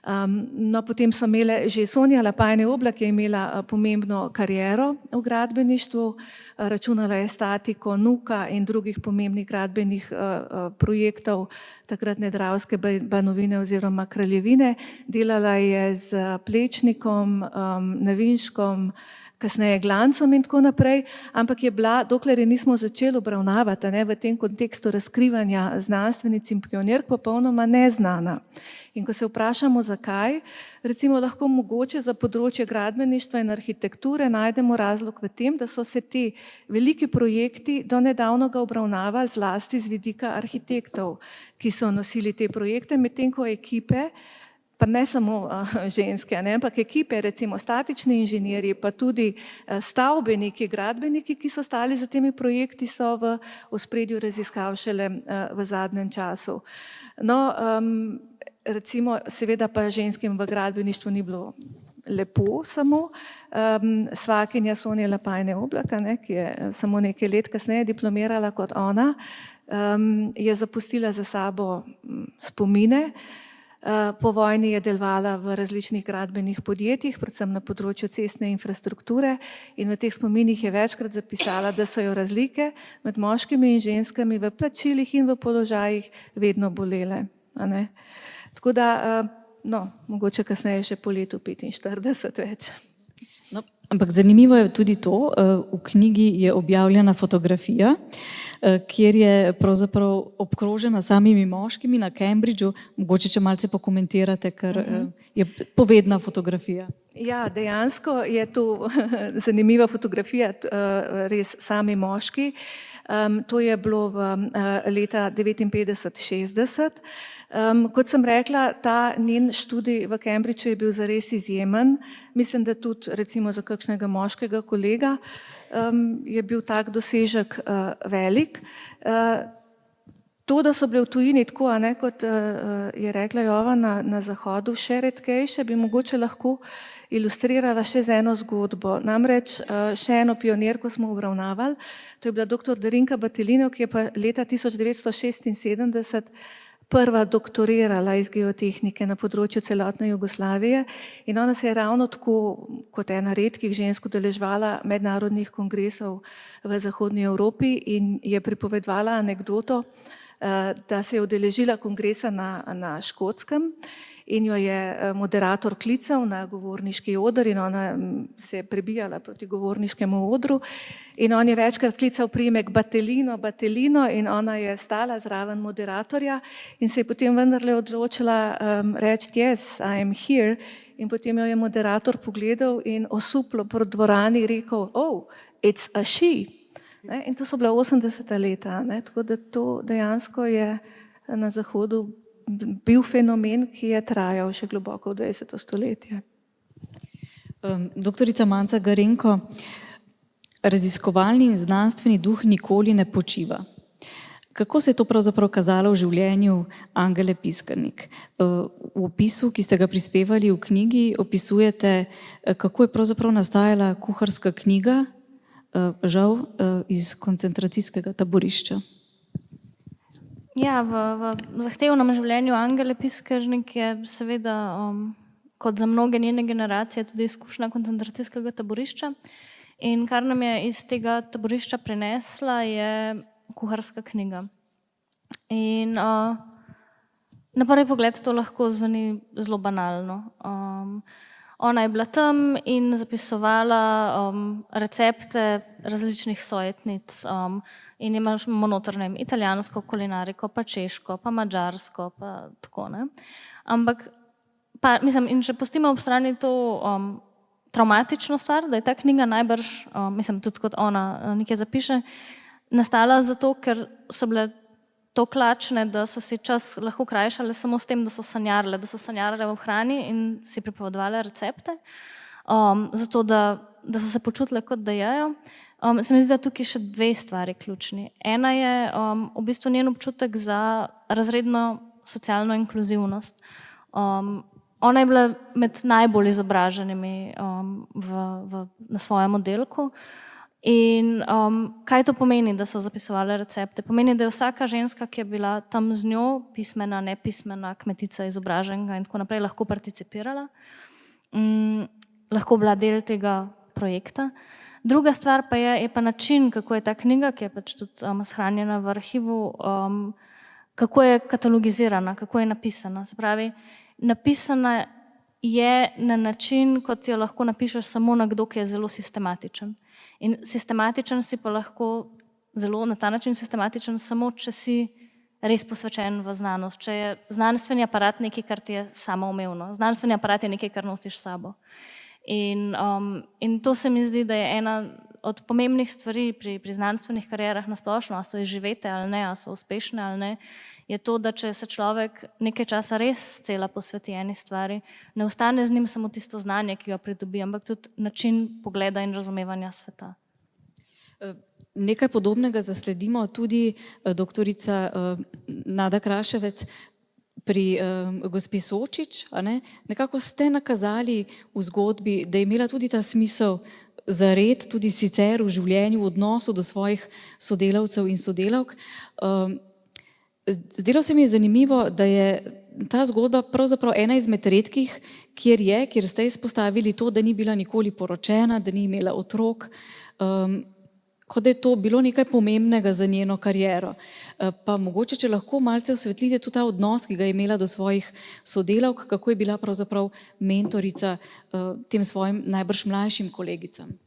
No, potem so imele, že Sonja Lapajne Oblak je imela pomembno kariero v gradbeništvu, računala je statiko NUK-a in drugih pomembnih gradbenih projektov takratne Dravske banovine oziroma kraljevine. Delala je z Plečnikom, Nevinškom, kasneje Glancom in tako naprej, ampak je bila, dokler je nismo začeli obravnavati v tem kontekstu razkrivanja znanstvenic in pionirk, popolnoma neznana. In ko se vprašamo zakaj, recimo lahko mogoče za področje gradbeništva in arhitekture najdemo razlog v tem, da so se ti veliki projekti do nedavnega obravnavali zlasti z vidika arhitektov, ki so nosili te projekte, medtem ko ekipe, pa ne samo ženske, ampak ekipe, recimo statični inženirji, pa tudi stavbeniki, gradbeniki, ki so stali za temi projekti, so v ospredju raziskav šele v zadnjem času. No, recimo, seveda pa ženskim v gradbeništvu ni bilo lepo samo. Svakinja Sonja Lapajne Oblak, ki je samo nekaj let kasneje diplomirala kot ona, je zapustila za sabo spomine. Po vojni je delovala v različnih gradbenih podjetjih, predvsem na področju cestne infrastrukture, in v teh spominih je večkrat zapisala, da so jo razlike med moškimi in ženskami v plačilih in v položajih vedno bolele. Tako da, no, mogoče kasneje še po letu 45 več. No, ampak zanimivo je tudi to, v knjigi je objavljena fotografija, kjer je pravzaprav obkrožena samimi moškimi na Cambridgeu. Mogoče, če malce pokomentirate, ker je povedna fotografija. Ja, dejansko je to zanimiva fotografija, res sami moški. To je bilo v leta 59-60. Kot sem rekla, ta njen študij v Cambridgeu je bil zares izjemen. Mislim, da tudi recimo za kakšnega moškega kolega je bil tak dosežek velik. To, da so bile v tujini tako, kot je rekla Jovana, na zahodu še redkejše, bi mogoče lahko ilustrirala še z eno zgodbo. Namreč še eno pionirko smo obravnavali, to je bila dr. Darinka Batelinov, ki je pa leta 1976 prva doktorirala iz geotehnike na področju celotne Jugoslavije, in ona se je ravno tako kot ena redkih žensk udeleževala mednarodnih kongresov v Zahodnji Evropi in je pripovedovala anekdoto, da se je udeležila kongresa na Škotskem in jo je moderator klical na govorniški oder in ona se je prebijala proti govorniškemu odru in on je večkrat klical priimek Batelino, Batelino, in ona je stala zraven moderatorja in se je potem vendarle odločila reči yes, I am here, in potem jo je moderator pogledal in osuplo po dvorani rekel, oh, it's a she. In to so bila 80. leta, tako da to dejansko je na Zahodu bil fenomen, ki je trajal še globoko v 20. stoletje. Doktorica Manca Garenko, raziskovalni in znanstveni duh nikoli ne počiva. Kako se je to pravzaprav kazalo v življenju Angele Piskarnik? V opisu, ki ste ga prispevali v knjigi, opisujete, kako je pravzaprav nastajala kuharska knjiga, žal iz koncentracijskega taborišča. Ja, v zahtevnem življenju Angele Piskarnik je seveda, kot za mnoge njene generacije, tudi izkušnja koncentracijskega taborišča. In kar nam je iz tega taborišča prinesla, je kuharska knjiga. In na prvi pogled to lahko zveni zelo banalno. Ona je bila tam in zapisovala recepte različnih sojetnic in imaš monotorne italijansko kulinariko, pa češko, pa mađarsko, pa tako, ne. Ampak, pa, mislim, in če pustimo ob strani to traumatično stvar, da je ta knjiga najbrž, mislim, tudi kot ona nekaj zapiše, nastala zato, ker so bile tako lačne, da so si čas lahko krajšale samo s tem, da so sanjarale v hrani in si pripovedovale recepte, zato da so se počutile, kot da jejo. Se mi zdi, da tukaj še dve stvari ključni. Ena je v bistvu njen občutek za razredno socialno inkluzivnost. Ona je bila med najbolj izobraženimi na svojem oddelku. In kaj to pomeni, da so zapisovali recepte? Pomeni, da je vsaka ženska, ki je bila tam z njo, pismena, nepismena, kmetica, izobraženega in tako naprej, lahko participirala, lahko bila del tega projekta. Druga stvar pa je pa način, kako je ta knjiga, ki je pač tudi shranjena v arhivu, kako je katalogizirana, kako je napisana. Se pravi, napisana je na način, kot jo lahko napišeš samo nekdo, ki je zelo sistematičen. In sistematičen si pa lahko zelo na ta način sistematičen samo, če si res posvečen v znanost, če je znanstveni aparat nekaj, kar ti je samoumevno. Znanstveni aparat je nekaj, kar nosiš s sabo. In to se mi zdi, da je ena od pomembnih stvari pri znanstvenih karierah na splošno, a so izživete ali ne, a so uspešne ali ne, je to, da če se človek nekaj časa res scela posveti eni stvari, ne ostane z njim samo tisto znanje, ki ga pridobi, ampak tudi način pogleda in razumevanja sveta. Nekaj podobnega zasledimo tudi doktorica Nada Kraševec pri gospi Sočič. Nekako ste nakazali v zgodbi, da je imela tudi ta smisel za red, tudi sicer v življenju, v odnosu do svojih sodelavcev in sodelavk. Zdelo se mi je zanimivo, da je ta zgodba pravzaprav ena izmed redkih, kjer ste izpostavili to, da ni bila nikoli poročena, da ni imela otrok, kot da je to bilo nekaj pomembnega za njeno kariero. Pa mogoče, če lahko malce osvetlite tudi ta odnos, ki ga je imela do svojih sodelavk, kako je bila pravzaprav mentorica tem svojim najbrž mlajšim kolegicam.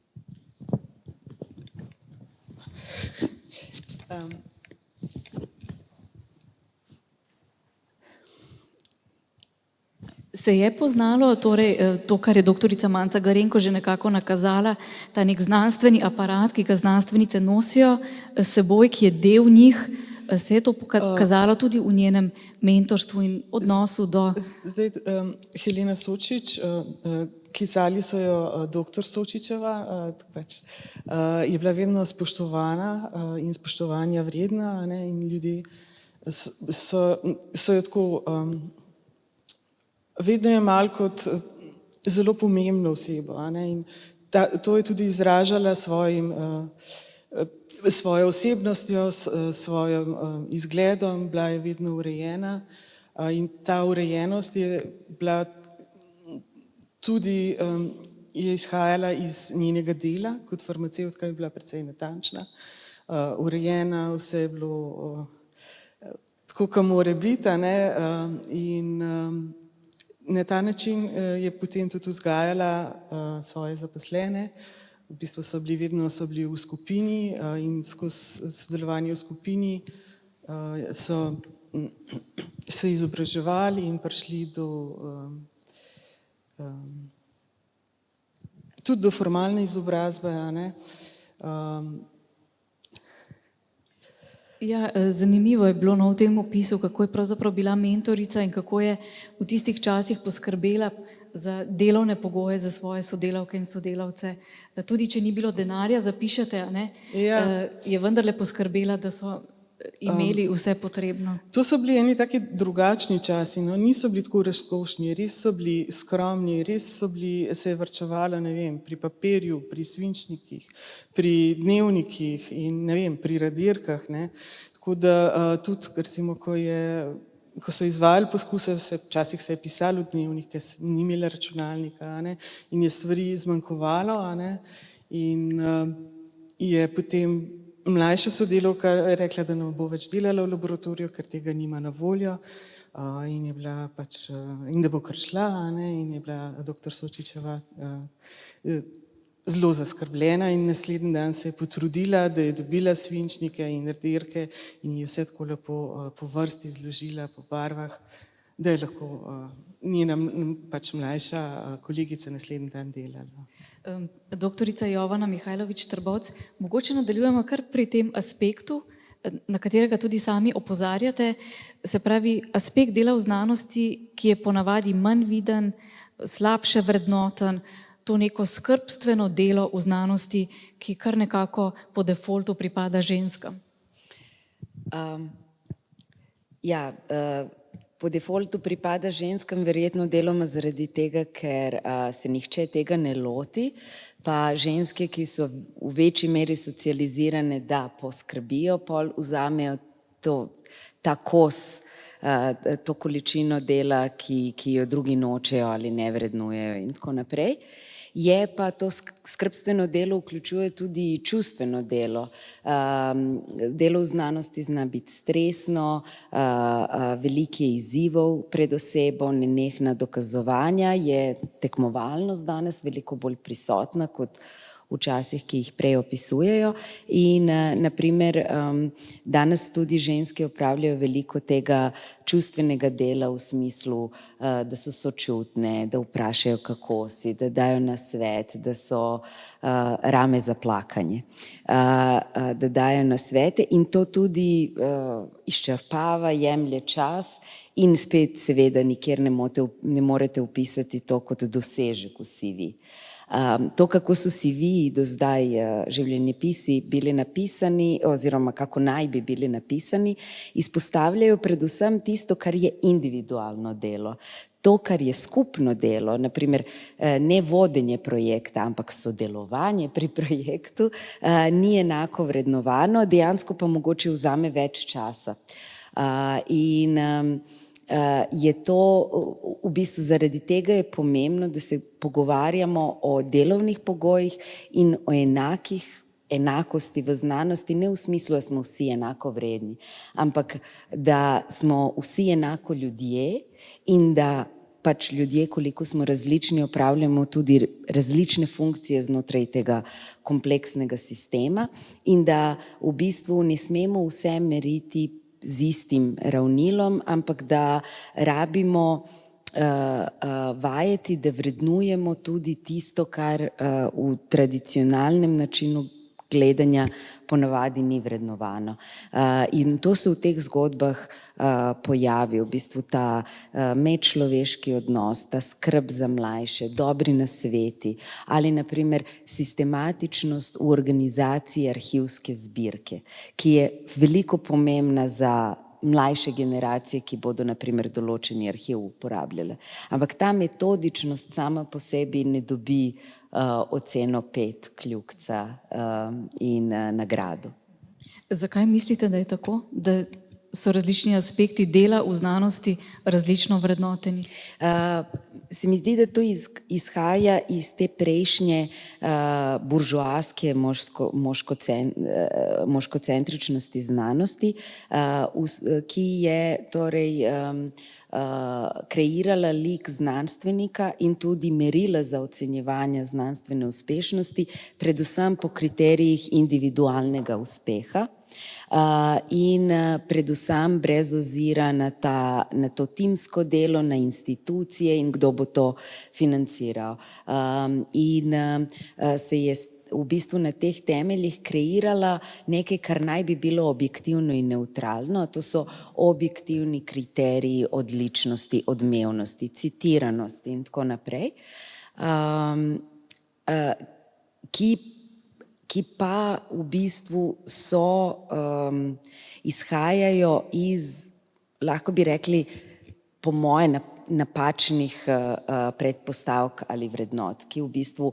Se je poznalo, torej to, kar je doktorica Manca Garenko že nekako nakazala, ta nek znanstveni aparat, ki ga znanstvenice nosijo s seboj, ki je del njih, se je to pokazalo tudi v njenem mentorstvu in odnosu do... Zdaj, Helena Sočič, klicali so jo doktor Sočičeva, je bila vedno spoštovana in spoštovanja vredna, in ljudje so jo tako... Vedno je malo kot zelo pomembno osebo, in to je tudi izražala svojo osebnostjo, svojim izgledom, bila je vedno urejena in ta urejenost je bila tudi, je izhajala iz njenega dela, kot farmacevtka je bila precej natančna, urejena, vse je bilo tako, kot mora biti, in na ta način je potem tudi vzgajala svoje zaposlene. V bistvu so bili vedno v skupini in skozi sodelovanje v skupini so se izobraževali in prišli tudi do formalne izobrazbe. Ja, zanimivo je bilo v tem opisu, kako je pravzaprav bila mentorica in kako je v tistih časih poskrbela za delovne pogoje za svoje sodelavke in sodelavce. Tudi če ni bilo denarja, zapišete, je vendarle poskrbela, da so imeli vse potrebno. To so bili eni taki drugačni časi, niso bili tako razkošni, res so bili skromni, res se je varčevalo, ne vem, pri papirju, pri svinčnikih, pri dnevnikih in ne vem, pri radirkah. Tako da tudi, recimo, ko so izvajali poskuse, včasih se je pisalo v dnevnike, ni imela računalnika in je stvari zmanjkovalo in je potem mlajša sodelavka je rekla, da ne bo več delala v laboratoriju, ker tega nima na voljo. In je bila pač, in da bo kar šla, a ne, in je bila doktor Sočičeva zelo zaskrbljena in naslednji dan se je potrudila, da je dobila svinčnike in rdirke in je vse tako lepo po vrsti zložila, po barvah, da je lahko njena pač mlajša kolegica naslednji dan delala. Doktorica Jovana Mihajlović Trbovc, mogoče nadaljujemo kar pri tem aspektu, na katerega tudi sami opozarjate, se pravi aspekt dela v znanosti, ki je ponavadi manj viden, slabše vrednoten, to neko skrbstveno delo v znanosti, ki kar nekako po defaultu pripada ženskam. Po defaultu pripada ženskam verjetno deloma zaradi tega, ker se nihče tega ne loti, pa ženske, ki so v večji meri socializirane, da poskrbijo, pol vzamejo ta kos, to količino dela, ki jo drugi nočejo ali ne vrednujejo in tako naprej. Je pa to skrbstveno delo vključuje tudi čustveno delo. Delo v znanosti zna biti stresno, veliko je izzivov pred osebo, nenehna dokazovanja, je tekmovalnost danes veliko bolj prisotna kot včasih, ki jih prej opisujejo. In naprimer danes tudi ženske opravljajo veliko tega čustvenega dela v smislu, da so sočutne, da vprašajo, kako si, da dajo nasvet, da so rame za plakanje, da dajo nasvete in to tudi izčrpava, jemlje čas in spet seveda nikjer ne morete vpisati to kot dosežek v CV. To, kako so CV do zdaj življenjepisi bili napisani oziroma kako naj bi bili napisani, izpostavljajo predvsem tisto, kar je individualno delo. To, kar je skupno delo, naprimer ne vodenje projekta, ampak sodelovanje pri projektu, ni enako vrednovano, dejansko pa mogoče vzame več časa. In je to v bistvu zaradi tega je pomembno, da se pogovarjamo o delovnih pogojih in o enakosti v znanosti, ne v smislu, da smo vsi enako vredni, ampak da smo vsi enako ljudje in da pač ljudje, koliko smo različni, opravljamo tudi različne funkcije znotraj tega kompleksnega sistema in da v bistvu ne smemo vse meriti z istim ravnilom, ampak da rabimo vajeti, da vrednujemo tudi tisto, kar v tradicionalnem načinu gledanja ponavadi ni vrednovano. In to se v teh zgodbah pojavi, v bistvu ta medčloveški odnos, ta skrb za mlajše, dobri nasveti ali naprimer sistematičnost v organizaciji arhivske zbirke, ki je veliko pomembna za mlajše generacije, ki bodo naprimer določeni arhiv uporabljale. Ampak ta metodičnost sama po sebi ne dobi oceno 5 kljukca in nagrado. Zakaj mislite, da je tako? Da so različni aspekti dela v znanosti različno vrednoteni? Se mi zdi, da to izhaja iz te prejšnje buržoaske moškocentričnosti znanosti, ki je torej kreirala lik znanstvenika in tudi merila za ocenjevanje znanstvene uspešnosti, predvsem po kriterijih individualnega uspeha. In predvsem brez ozira na to timsko delo, na institucije in kdo bo to financiral. In se je v bistvu na teh temeljih kreirala nekaj, kar naj bi bilo objektivno in nevtralno, to so objektivni kriteriji odličnosti, odmevnosti, citiranosti in tako naprej, ki pa v bistvu izhajajo iz, lahko bi rekli, po moje napačnih predpostavk ali vrednot, ki v bistvu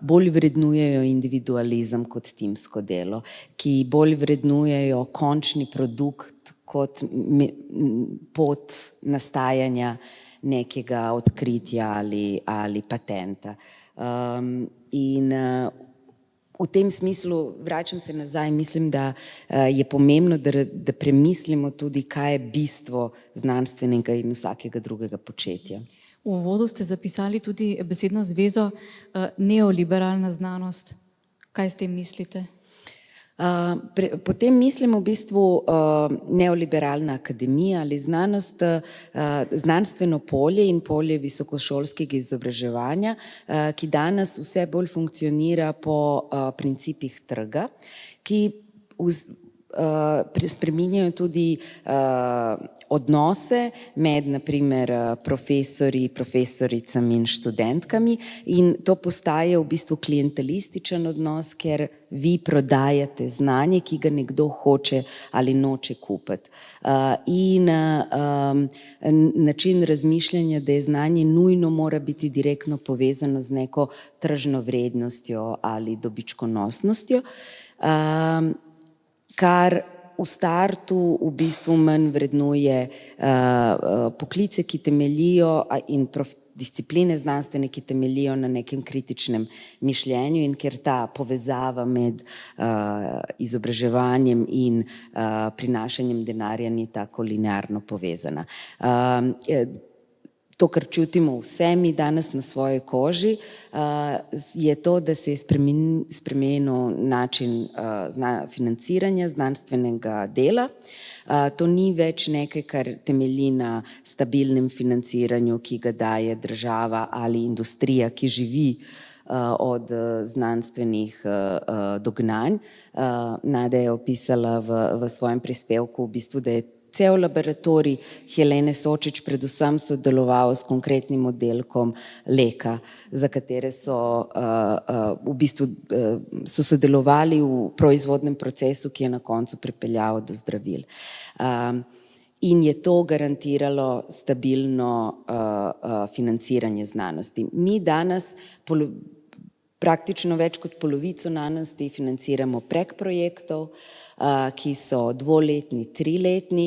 bolj vrednujejo individualizem kot timsko delo, ki bolj vrednujejo končni produkt kot pot nastajanja nekega odkritja ali patenta. In v tem smislu, vračam se nazaj, mislim, da je pomembno, da premislimo tudi, kaj je bistvo znanstvenega in vsakega drugega početja. V uvodu ste zapisali tudi besedno zvezo neoliberalna znanost. Kaj s tem mislite? Potem mislim v bistvu neoliberalna akademija ali znanost, znanstveno polje in polje visokošolskega izobraževanja, ki danes vse bolj funkcionira po principih trga, ki spreminjajo tudi odnose med naprimer profesorji, profesoricami in študentkami in to postaje v bistvu klientelističen odnos, ker vi prodajate znanje, ki ga nekdo hoče ali noče kupiti. In način razmišljanja, da je znanje nujno mora biti direktno povezano z neko tržno vrednostjo ali dobičkonosnostjo, kar v startu v bistvu manj vrednuje poklice, ki temeljijo in discipline znanstvene, ki temeljijo na nekem kritičnem mišljenju in ker ta povezava med izobraževanjem in prinašanjem denarja ni tako linearno povezana. To, kar čutimo vse mi danes na svoji koži, je to, da se je spremenil način financiranja znanstvenega dela. To ni več nekaj, kar temelji na stabilnem financiranju, ki ga daje država ali industrija, ki živi od znanstvenih dognanj. Nada je opisala v svojem prispevku, v bistvu, da je cel laboratorij Helene Sočič predvsem sodeloval s konkretnim oddelkom Leka, za katere so v bistvu sodelovali v proizvodnem procesu, ki je na koncu pripeljal do zdravil. In je to garantiralo stabilno financiranje znanosti. Mi danes praktično več kot polovico znanosti financiramo prek projektov, ki so 2-letni, 3-letni.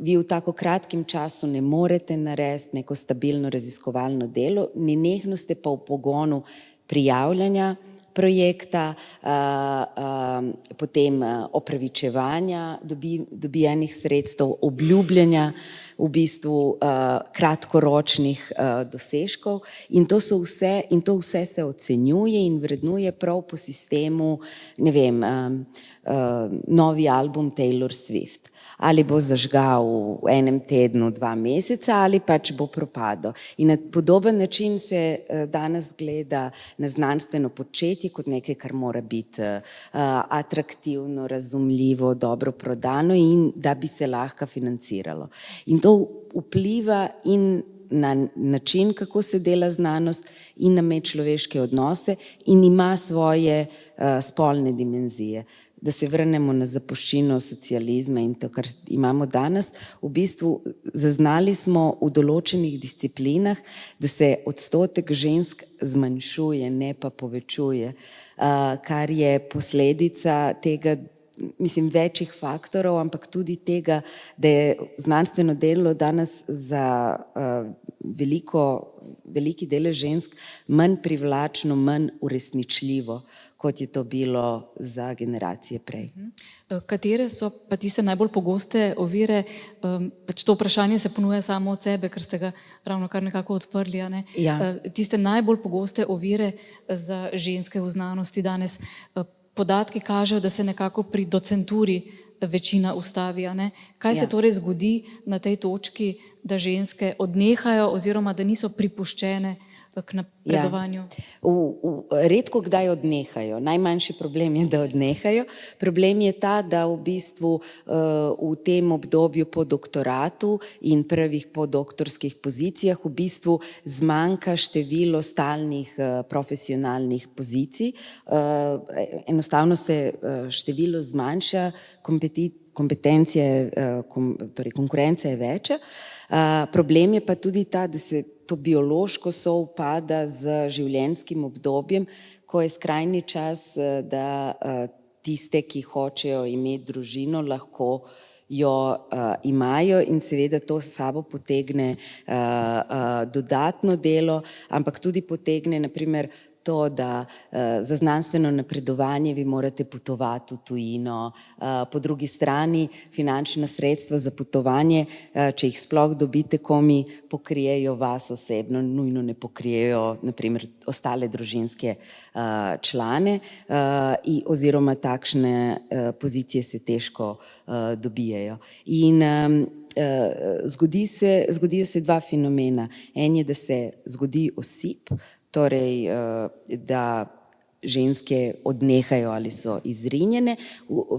Vi v tako kratkem času ne morete narediti neko stabilno raziskovalno delo, nenehno ste pa v pogonu prijavljanja projekta, potem opravičevanja dobijenih sredstev, obljubljanja v bistvu kratkoročnih dosežkov in to vse se ocenjuje in vrednuje prav po sistemu, ne vem, novi album Taylor Swift. Ali bo zažgal v enem tednu 2 meseca ali pač bo propadel. In na podoben način se danes gleda na znanstveno početje kot nekaj, kar mora biti atraktivno, razumljivo, dobro prodano in da bi se lahko financiralo. In to vpliva in na način, kako se dela znanost in na medčloveške odnose in ima svoje spolne dimenzije. Da se vrnemo na zapuščino socializma in to, kar imamo danes, v bistvu zaznali smo v določenih disciplinah, da se odstotek žensk zmanjšuje, ne pa povečuje, kar je posledica tega, mislim, večjih faktorov, ampak tudi tega, da je znanstveno delo danes za veliki delež žensk manj privlačno, manj uresničljivo, kot je to bilo za generacije prej. Katere so pa tiste najbolj pogoste ovire? Pač to vprašanje se ponuja samo od sebe, ker ste ga ravno kar nekako odprli. Ne? Ja. Tiste najbolj pogoste ovire za ženske v znanosti danes. Podatki kažejo, da se nekako pri docenturi večina ustavi. Ne? Kaj se torej zgodi na tej točki, da ženske odnehajo oziroma da niso pripuščene k napredovanju? Redko kdaj odnehajo. Najmanjši problem je, da odnehajo. Problem je ta, da v bistvu v tem obdobju po doktoratu in prvih podoktorskih pozicijah v bistvu zmanjka število stalnih profesionalnih pozicij. Enostavno se število zmanjša, torej konkurenca je večja. Problem je pa tudi ta, da se to biološko sovpada z življenjskim obdobjem, ko je skrajni čas, da tiste, ki hočejo imeti družino, lahko jo imajo in seveda to s sabo potegne dodatno delo, ampak tudi potegne naprimer to, da za znanstveno napredovanje vi morate potovati v tujino, po drugi strani finančna sredstva za potovanje, če jih sploh dobite, komi pokrijejo vas osebno, nujno ne pokrijejo naprimer ostale družinske člane oziroma takšne pozicije se težko dobijajo. In zgodijo se dva fenomena. En je, da se zgodi osip, torej da ženske odnehajo ali so izrinjene,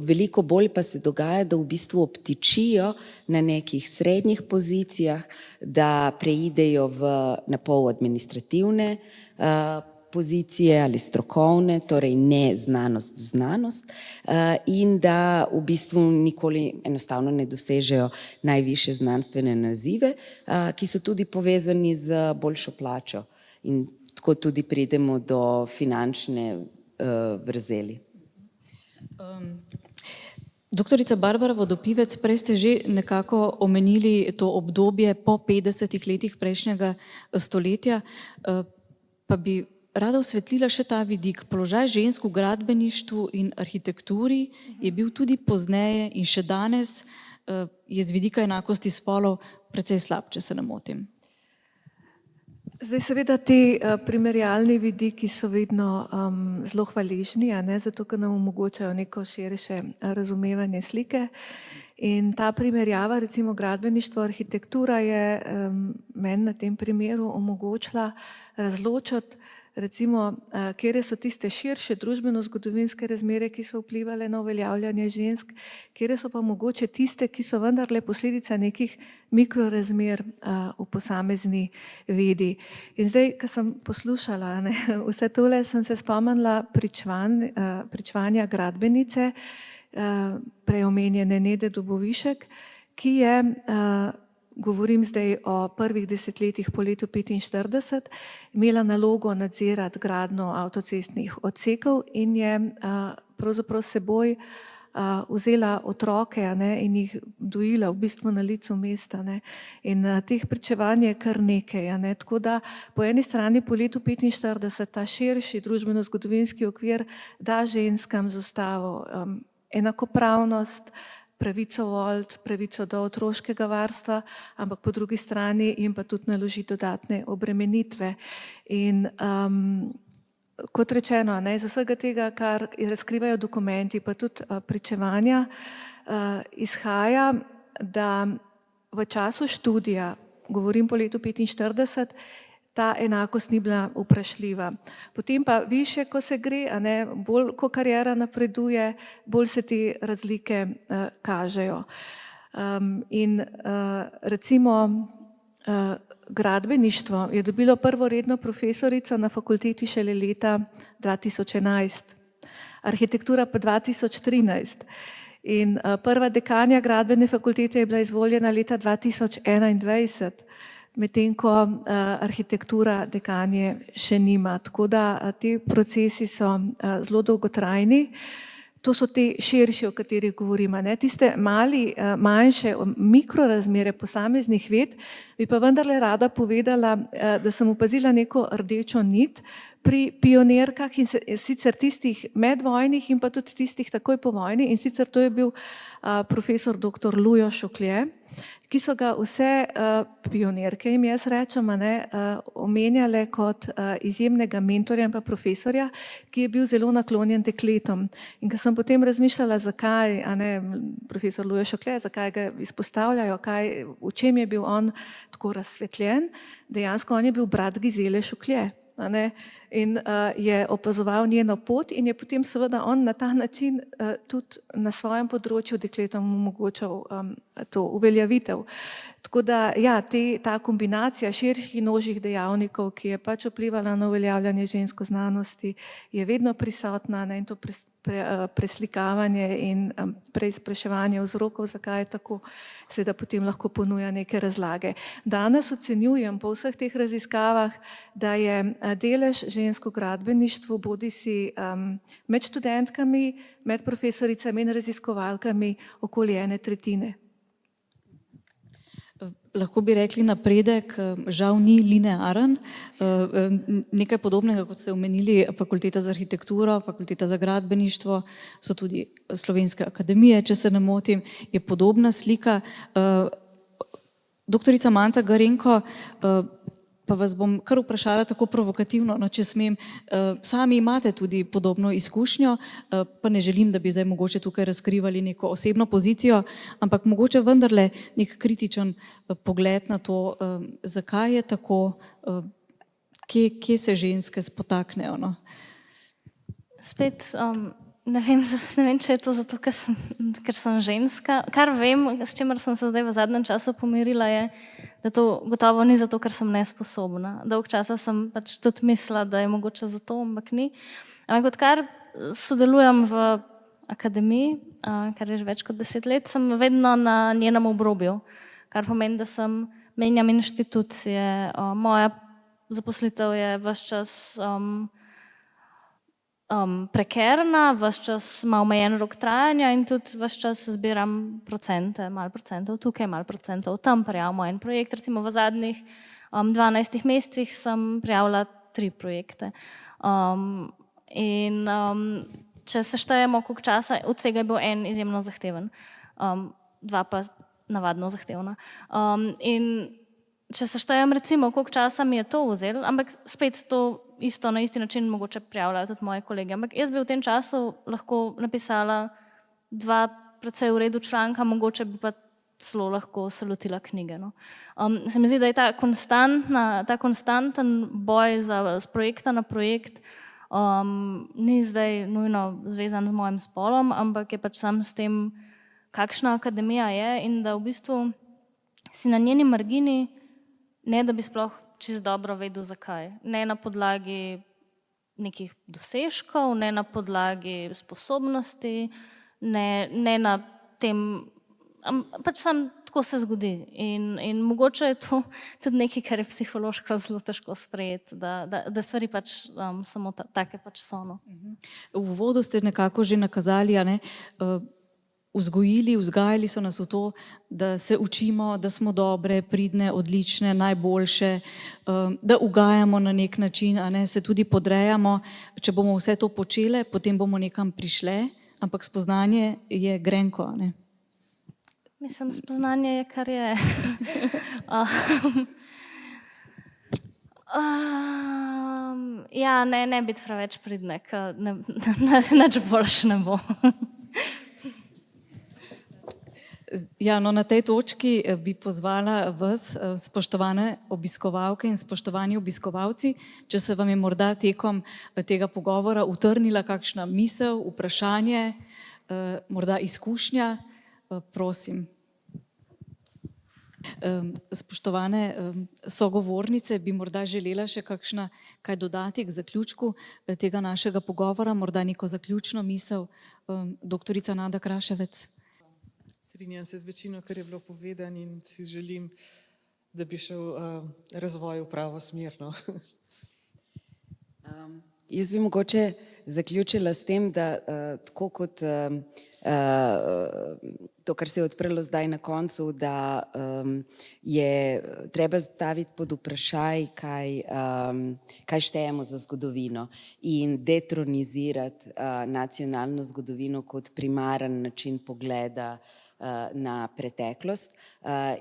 veliko bolj pa se dogaja, da v bistvu obtičijo na nekih srednjih pozicijah, da preidejo na pol administrativne pozicije ali strokovne, torej ne znanost, in da v bistvu nikoli enostavno ne dosežejo najvišje znanstvene nazive, ki so tudi povezani z boljšo plačo. In tako tudi pridemo do finančne vrzeli. Doktorica Barbara Vodopivec, prej ste že nekako omenili to obdobje po 50 letih prejšnjega stoletja, pa bi rada osvetlila še ta vidik. Položaj žensk v gradbeništvu in arhitekturi je bil tudi pozneje in še danes je z vidika enakosti spolov precej slab, če se ne motim. Zdaj seveda ti primerjalni vidiki so vedno zelo hvaležni, zato ker nam omogočajo neko širše razumevanje slike. In ta primerjava, recimo gradbeništvo, arhitektura je meni na tem primeru omogočila razločiti, recimo, kje so tiste širše družbeno-zgodovinske razmere, ki so vplivale na uveljavljanje žensk, kje so pa mogoče tiste, ki so vendarle posledica nekih mikrorazmer v posamezni vedi. In zdaj, ko sem poslušala vse tole, sem se spomnila pričevanja gradbenice, preomenjene Nede Dobovišek, ki je, govorim zdaj o prvih desetletjih po letu 1945, imela nalogo nadzirati gradnjo avtocestnih odsekov in je pravzaprav seboj vzela otroke in jih dojila v bistvu na licu mesta. In teh pričevanj je kar nekaj. Tako da po eni strani po letu 1945 ta širši družbeno-zgodovinski okvir da ženskam z ustavo enakopravnost, pravico voliti, pravico do otroškega varstva, ampak po drugi strani jim pa tudi naloži dodatne obremenitve. In kot rečeno, iz vsega tega, kar razkrivajo dokumenti, pa tudi pričevanja, izhaja, da v času študija, govorim po letu 1945, ta enakost ni bila vprašljiva. Potem pa više, ko se gre, bolj ko kariera napreduje, bolj se te razlike kažejo. In recimo gradbeništvo je dobilo prvo redno profesorico na fakulteti šele leta 2011, arhitektura pa 2013. In prva dekanja gradbene fakultete je bila izvoljena leta 2021. Medtem ko arhitektura dekanje še nima. Tako da ti procesi so zelo dolgotrajni. To so te širše, o katerih govorimo. Tiste manjše mikrorazmere posameznih ved, bi pa vendarle rada povedala, da sem opazila neko rdečo nit pri pionirkah in sicer tistih medvojnih in pa tudi tistih takoj po vojni, in sicer to je bil profesor dr. Lujo Šuklje, ki so ga vse pionirke, jim jaz rečem, omenjale kot izjemnega mentorja in pa profesorja, ki je bil zelo naklonjen dekletom. In ko sem potem razmišljala, zakaj profesor Lujo Šuklje, zakaj ga izpostavljajo, v čem je bil on tako razsvetljen, dejansko on je bil brat Gizele Šuklje. In je opazoval njeno pot in je potem seveda on na ta način tudi na svojem področju dekletom omogočal to uveljavitev. Tako da ta kombinacija širših in ožjih dejavnikov, ki je pač vplivala na uveljavljanje žensko znanosti, je vedno prisotna in to preslikavanje in preizpraševanje vzrokov, zakaj je tako, seveda potem lahko ponuja neke razlage. Danes ocenjujem po vseh teh raziskavah, da je delež žensk v gradbeništvu bodisi med študentkami, med profesoricami in raziskovalkami okoli 1/3. Lahko bi rekli, napredek žal ni linearen. Nekaj podobnega, kot ste omenili, fakulteta za arhitekturo, fakulteta za gradbeništvo, so tudi slovenske akademije, če se ne motim, je podobna slika. Doktorica Manca Garenko, pa vas bom kar vprašala tako provokativno, no, če smem, sami imate tudi podobno izkušnjo, pa ne želim, da bi zdaj mogoče tukaj razkrivali neko osebno pozicijo, ampak mogoče vendarle nek kritičen pogled na to, zakaj je tako, kje se ženske spotaknejo. No? Spet, ne vem, če je to zato, ker sem ženska. Kar vem, s čimer sem se zdaj v zadnjem času pomirila, je, da to gotovo ni zato, ker sem nesposobna. Dolg časa sem pač tudi mislila, da je mogoče zato, ampak ni. Ampak odkar sodelujem v akademiji, kar je že več kot 10 let, sem vedno na njenem obrobju, kar pomeni, da sem menjam inštitucije, moja zaposlitev je ves čas prekerna, ves čas ima omejen rok trajanja in tudi ves čas zbiram procente, malo procentov tukaj, malo procentov tam, prijavimo en projekt. Recimo v zadnjih 12 mesecih sem prijavila 3 projekte. Če seštejemo, koliko časa, od tega je bil en izjemno zahteven, 2 pa navadno zahtevna. In če seštejem recimo, koliko časa mi je to vzelo, ampak spet to isto na isti način mogoče prijavljajo tudi moji kolegi. Ampak jaz bi v tem času lahko napisala 2 precej v redu članka, mogoče bi pa celo lahko se lotila knjige. No. Se mi zdi, da je ta konstanten boj z projekta na projekt ni zdaj nujno zvezan z mojim spolom, ampak je pač sam s tem, kakšna akademija je in da v bistvu si na njeni margini, ne da bi sploh čisto dobro vedel, zakaj. Ne na podlagi nekih dosežkov, ne na podlagi sposobnosti, ne na tem, pač sam tako se zgodi. In mogoče je to tudi nekaj, kar je psihološko zelo težko sprejeti, da stvari pač samo take pač so. No. V uvodu ste nekako že nakazali, a ne, vzgajali so nas v to, da se učimo, da smo dobre, pridne, odlične, najboljše, da ugajamo na nek način, a ne, se tudi podrejamo. Če bomo vse to počele, potem bomo nekam prišle, ampak spoznanje je grenko. Ne? Mislim, spoznanje je, kar je. Ja, ne biti preveč pridne, nič boljše ne bo. Ja, no, na tej točki bi pozvala vas, spoštovane obiskovalke in spoštovani obiskovalci, če se vam je morda tekom tega pogovora utrnila kakšna misel, vprašanje, morda izkušnja, prosim. Spoštovane sogovornice, bi morda želela še kaj dodati k zaključku tega našega pogovora, morda neko zaključno misel, doktorica Nada Kraševec. Strinjam se z večino, kar je bilo povedano in si želim, da bi šel razvoj v pravo smer. No. Jaz bi mogoče zaključila s tem, da tako kot to, kar se je odprlo zdaj na koncu, da je treba staviti pod vprašaj, kaj štejemo za zgodovino in detronizirati nacionalno zgodovino kot primaren način pogleda na preteklost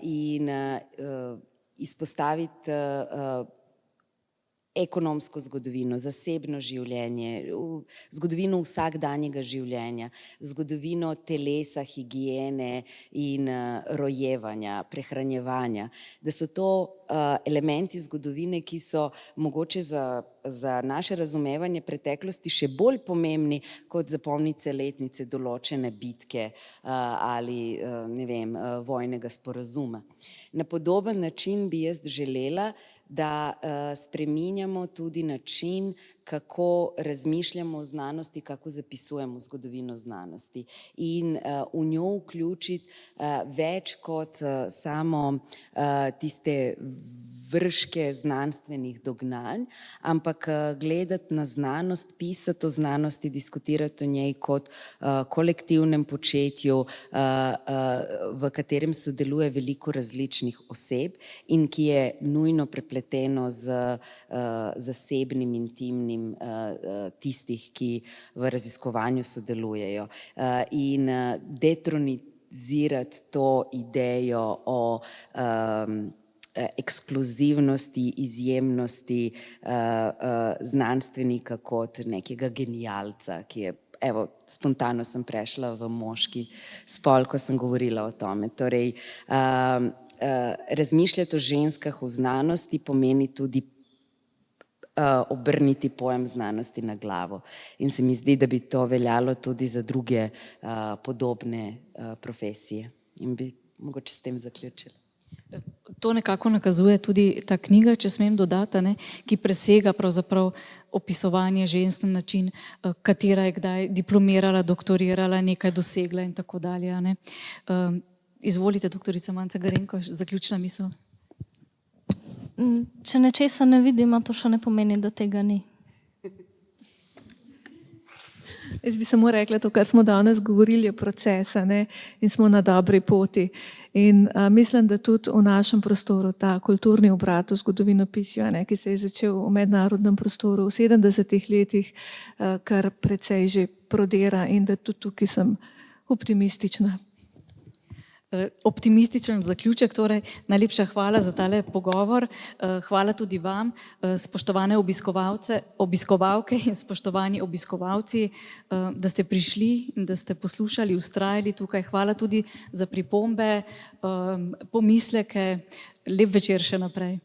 in izpostaviti ekonomsko zgodovino, zasebno življenje, zgodovino vsakdanjega življenja, zgodovino telesa, higiene in rojevanja, prehranjevanja, da so to elementi zgodovine, ki so mogoče za naše razumevanje preteklosti še bolj pomembni kot zapomnice letnice določene bitke ali ne vem, vojnega sporazuma. Na podoben način bi jaz želela, da spreminjamo tudi način, kako razmišljamo o znanosti, kako zapisujemo zgodovino znanosti in v njo vključiti več kot samo tiste vrške znanstvenih dognanj, ampak gledati na znanost, pisati o znanosti, diskutirati o njej kot kolektivnem početju, v katerem sodeluje veliko različnih oseb in ki je nujno prepleteno z zasebnim, intimnim tistih, ki v raziskovanju sodelujejo. In detronizirati to idejo o ekskluzivnosti, izjemnosti znanstvenika kot nekega genialca, ki je, evo, spontano sem prešla v moški spol, ko sem govorila o tome. Torej, razmišljati o ženskah v znanosti pomeni tudi obrniti pojem znanosti na glavo. In se mi zdi, da bi to veljalo tudi za druge podobne profesije. In bi mogoče s tem zaključila. To nekako nakazuje tudi ta knjiga, če smem dodati, ne, ki presega pravzaprav opisovanje žensk na način, katera je kdaj diplomirala, doktorirala, nekaj dosegla in tako dalje. Ne. Izvolite, doktorica Manca Garenko, zaključna misel. Če nečesa ne vidimo, to še ne pomeni, da tega ni. Jaz bi samo rekla, to, kar smo danes govorili, je proces, ne? In smo na dobri poti. In mislim, da tudi v našem prostoru ta kulturni obrat v zgodovinopisju, ki se je začel v mednarodnem prostoru v 70-ih letih, kar precej že prodira in da tudi tukaj sem optimistična. Optimističen zaključek, torej najlepša hvala za tale pogovor. Hvala tudi vam, spoštovane obiskovalke in spoštovani obiskovalci, da ste prišli in da ste poslušali, vztrajali tukaj. Hvala tudi za pripombe, pomisleke. Lep večer še naprej.